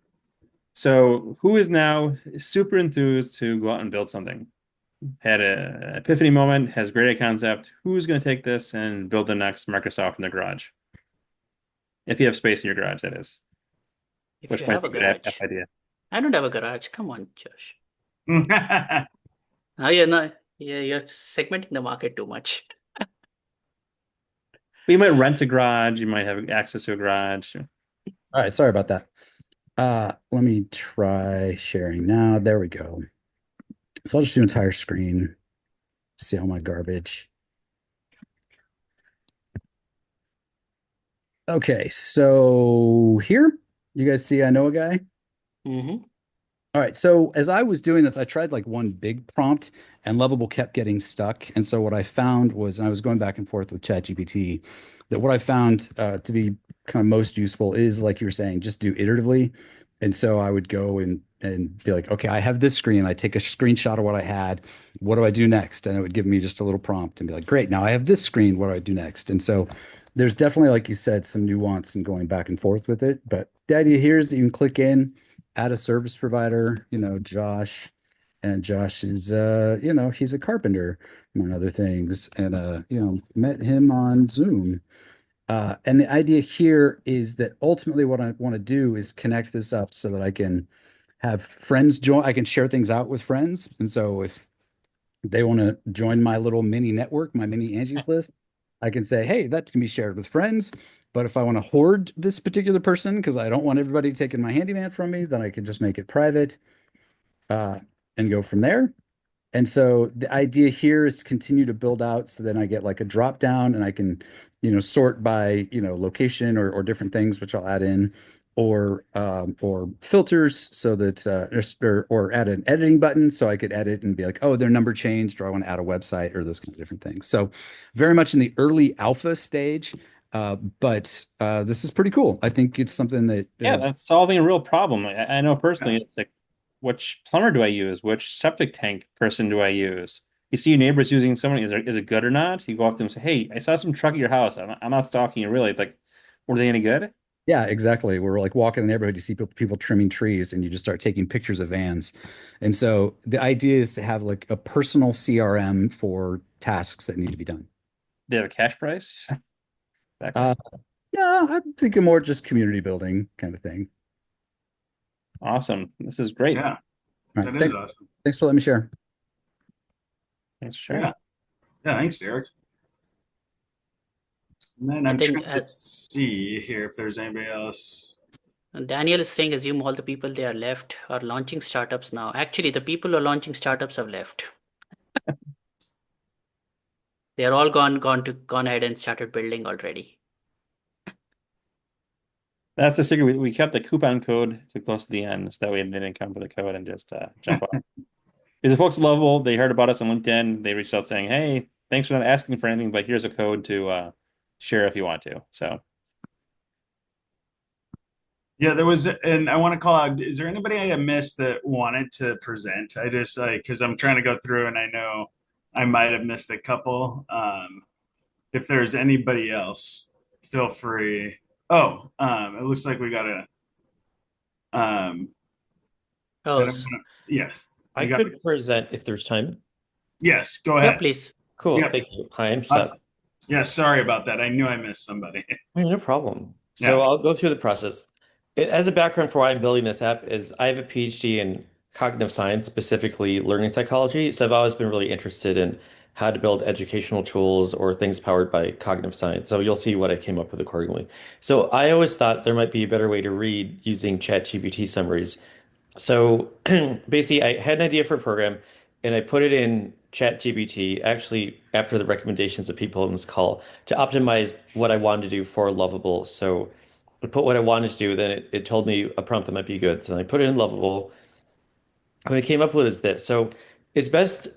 So who is now super enthused to go out and build something? Had a epiphany moment, has great concept. Who's going to take this and build the next Microsoft in their garage? If you have space in your garage, that is. If Which you might have be a a good garage. idea. I don't have a garage. Come on, Josh. Oh, yeah, no, yeah, you're segmenting the market too much. But you might rent a garage. You might have access to a garage. All right, sorry about that. Let me try sharing now. There we go. So I'll just do entire screen. See all my garbage. Okay, so here you guys see I know a guy. Mm-hmm. All right, so as I was doing this, I tried like one big prompt and Lovable kept getting stuck. And so what I found was, and I was going back and forth with ChatGPT, that what I found to be kind of most useful is like you were saying, just do iteratively. And so I would go and be like, okay, I have this screen. I take a screenshot of what I had. What do I do next? And it would give me just a little prompt and be like, great, now I have this screen. What do I do next? And so there's definitely, like you said, some nuance in going back and forth with it. But the idea here is that you can click in add a service provider, Josh, and Josh is, he's a carpenter, among other things, and met him on Zoom. And the idea here is that ultimately what I want to do is connect this up so that I can have friends join. I can share things out with friends. And so if they want to join my little mini network, my mini Angie's list, I can say, hey, that can be shared with friends. But if I want to hoard this particular person because I don't want everybody taking my handyman from me, then I can just make it private uh, and go from there. And so the idea here is to continue to build out so then I get like a drop down and I can, sort by, location or different things, which I'll add in, or filters so that or add an editing button so I could edit and be like, oh, their number changed, or I want to add a website or those kind of different things. So very much in the early alpha stage. But this is pretty cool. I think it's something that Yeah, that's solving a real problem. I know personally, Yeah. it's like, which plumber do I use? Which septic tank person do I use? You see your neighbors using someone, is it good or not? You go up to them and say, hey, I saw some truck at your house. I'm not stalking you really. Like, were they any good? Yeah, exactly. We're like walking in the neighborhood, you see people trimming trees, and you just start taking pictures of vans. And so the idea is to have like a personal CRM for tasks that need to be done. They have a cash price? Uh, Exactly. yeah, I'm thinking more just community building kind of thing. Awesome. This is great. Yeah, All right. that is awesome. Thanks for letting me share. Thanks for sharing. Yeah. Yeah, thanks, Derek. And then I I'm think trying to see here if there's anybody else. Daniel is saying, assume all the people they are left are launching startups now. Actually, the people who are launching startups have left. They are all gone ahead and started building already. That's the secret. We kept the coupon code to close to the end, so that way they didn't come for the code and just jump off. Because the folks at Lovable, they heard about us on LinkedIn. They reached out saying, hey, thanks for not asking for anything, but here's a code to share if you want to. So Yeah, there was, and I want to call out, is there anybody I missed that wanted to present? I just like, because I'm trying to go through and I know I might have missed a couple. If there's anybody else, feel free. Oh, it looks like we got a, I Oh, don't wanna, yes, I we got, could present if there's time. yes, go yeah, ahead. please. Cool, Yep. thank you. Hi, I'm Seth. Awesome. Yeah, sorry about that. I knew I missed somebody. Hey, no problem. So Yeah. I'll go through the process. As a background for why I'm building this app is I have a PhD in cognitive science, specifically learning psychology. So I've always been really interested in how to build educational tools or things powered by cognitive science. So you'll see what I came up with accordingly. So I always thought there might be a better way to read using ChatGPT summaries. So basically, I had an idea for a program and I put it in ChatGPT, actually, after the recommendations of people in this call, to optimize what I wanted to do for Lovable. So I put what I wanted to do, then it told me a prompt that might be good. So then I put it in Lovable. What I came up with is this. So it's best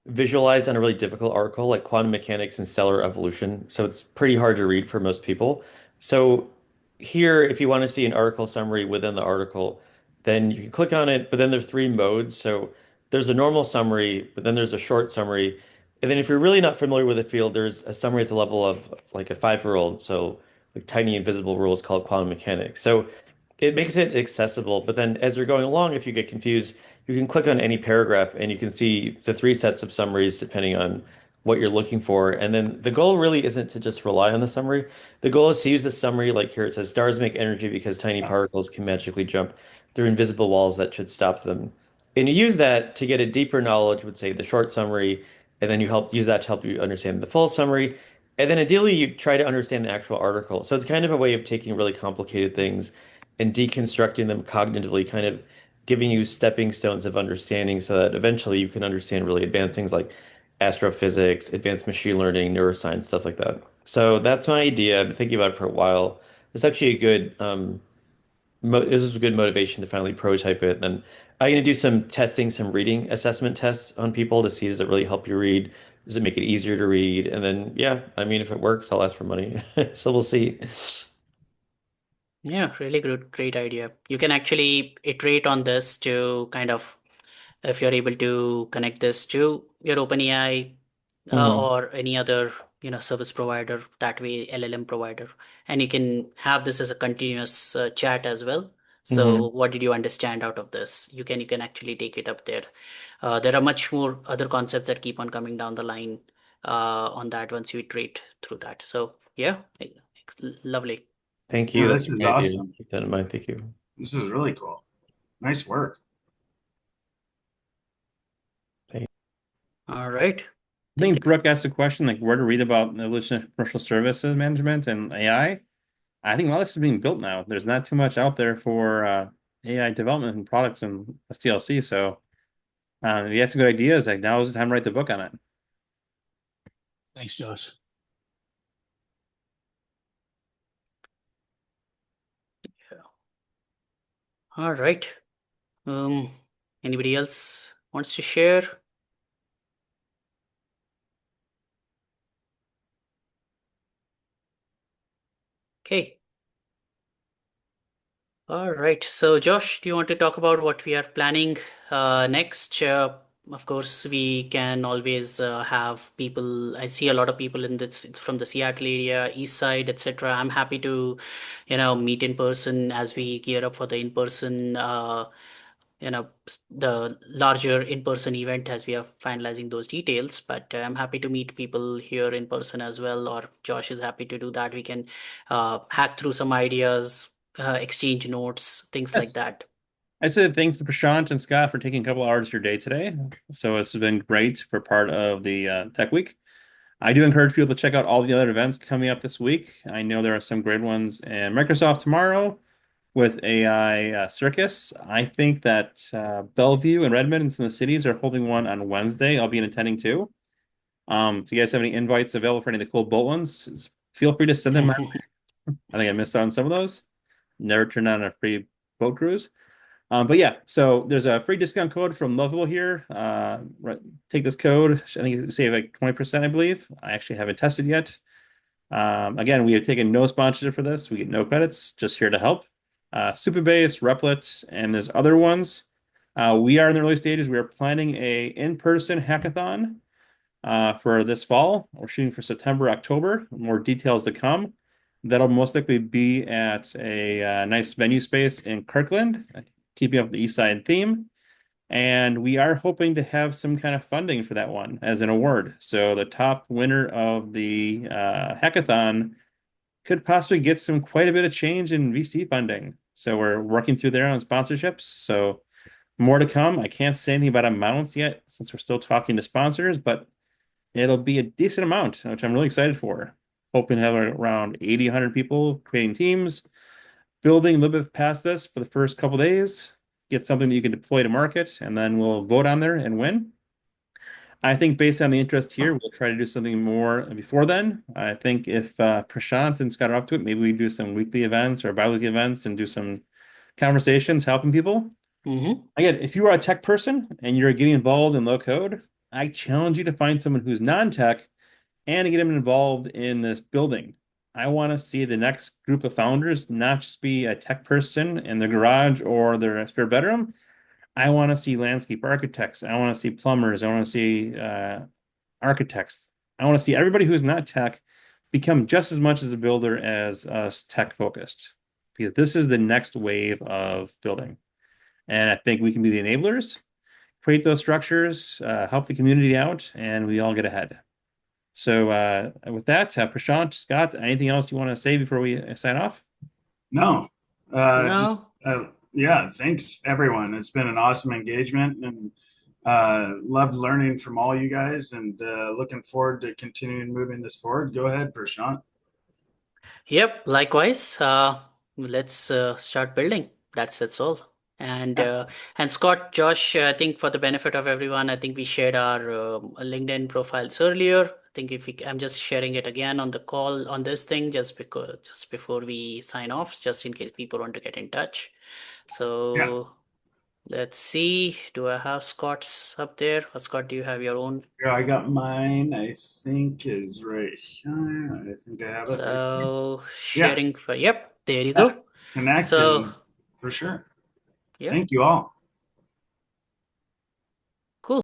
visualized on a really difficult article like quantum mechanics and stellar evolution. So it's pretty hard to read for most people. So here, if you want to see an article summary within the article, then you can click on it, but then there's three modes. So there's a normal summary, but then there's a short summary. And then if you're really not familiar with the field, there's a summary at the level of like a 5-year-old. So like tiny invisible rules called quantum mechanics. So it makes it accessible, but then as you're going along, if you get confused, you can click on any paragraph and you can see the three sets of summaries depending on what you're looking for. And then the goal really isn't to just rely on the summary. The goal is to use the summary, like here it says, stars make energy because tiny particles can magically jump through invisible walls that should stop them. And you use that to get a deeper knowledge, would say the short summary, and then you help use that to help you understand the full summary. And then ideally, you try to understand the actual article. So it's kind of a way of taking really complicated things and deconstructing them cognitively, kind of giving you stepping stones of understanding so that eventually you can understand really advanced things like astrophysics, advanced machine learning, neuroscience, stuff like that. So that's my idea. I've been thinking about it for a while. It's actually a good this is a good motivation to finally prototype it. And I'm going to do some testing, some reading assessment tests on people to see does it really help you read? Does it make it easier to read? And then, yeah, I mean, if it works, I'll ask for money. So we'll see. Yeah, really great idea. You can actually iterate on this to kind of, if you're able to connect this to your OpenAI Mhm. or any other, service provider, that way LLM provider, and you can have this as a continuous chat as well. So what did you understand out of this? You can actually take it up there. There are much more other concepts that keep on coming down the line on that once you iterate through that. So yeah, lovely. Thank Yeah, you. That's this a is great idea. awesome. Keep that in mind. Thank you. This is really cool. Nice work. Thank All right. I think Brooke asked a question like where to read about the evolution of commercial services management and AI. I think a lot of this is being built now. There's not too much out there for AI development and products and SDLC. So if you had some good ideas, like now is the time to write the book on it. Thanks, Josh. All right. Um, Anybody else wants to share? Okay. All right. So, Josh, do you want to talk about what we are planning next? Of course, we can always have people. I see a lot of people in this from the Seattle area, East Side, etc. I'm happy to, meet in person as we gear up for the in-person you know the larger in-person event as we are finalizing those details, but I'm happy to meet people here in person as well, or Josh is happy to do that. We can hack through some ideas, exchange notes, things like Yes. that. I said thanks to Prashant and Scott for taking a couple hours of your day today. So this has been great for part of the Tech Week. I do encourage people to check out all the other events coming up this week. I know there are some great ones in Microsoft tomorrow with AI Circus. I think that Bellevue and Redmond and some of the cities are holding one on Wednesday. I'll be attending too. If you guys have any invites available for any of the cool boat ones, feel free to send them my way. I think I missed out on some of those. Never turned on a free boat cruise. But yeah, so there's a free discount code from Lovable here. Take this code. I think you save like 20%, I believe. I actually haven't tested yet. Again, we have taken no sponsorship for this. We get no credits, just here to help. Supabase, Replit, and there's other ones. We are in the early stages. We are planning a in-person hackathon for this fall. We're shooting for September, October. More details to come. That'll most likely be at a nice venue space in Kirkland, keeping up the East Side theme. And we are hoping to have some kind of funding for that one as an award. So the top winner of the hackathon could possibly get some quite a bit of change in VC funding. So we're working through there on sponsorships. So more to come. I can't say anything about amounts yet since we're still talking to sponsors, but it'll be a decent amount, which I'm really excited for. Hoping to have around 80, 100 people creating teams, building a little bit past this for the first couple days, get something that you can deploy to market, and then we'll vote on there and win. I think based on the interest here, we'll try to do something more before then. I think if Prashant and Scott are up to it, maybe we do some weekly events or bi-weekly events and do some conversations helping people. Again, if you are a tech person and you're getting involved in low code, I challenge you to find someone who's non-tech and to get them involved in this building. I want to see the next group of founders not just be a tech person in their garage or their spare bedroom. I want to see landscape architects. I want to see plumbers. I want to see architects. I want to see everybody who's not tech become just as much as a builder as us tech focused, because this is the next wave of building. And I think we can be the enablers, create those structures, help the community out, and we all get ahead. So with that, Prashant, Scott, anything else you want to say before we sign off? No. Just No. yeah, thanks everyone. It's been an awesome engagement and loved learning from all you guys and looking forward to continuing moving this forward. Go ahead, Prashant. Yep, likewise. Let's start building. That's all. And Yeah. and Scott, Josh, I think for the benefit of everyone, I think we shared our LinkedIn profiles earlier. I think if we, I'm just sharing it again on the call on this thing just before we sign off, just in case people want to get in touch. Yeah. So let's see. Do I have Scott's up there? Or Scott, do you have your own? Yeah, I got mine, I think is right here. I think I have it right here. So Yeah. sharing for, yep, there you Yeah. go. Connect So and for sure. yep. Thank you all.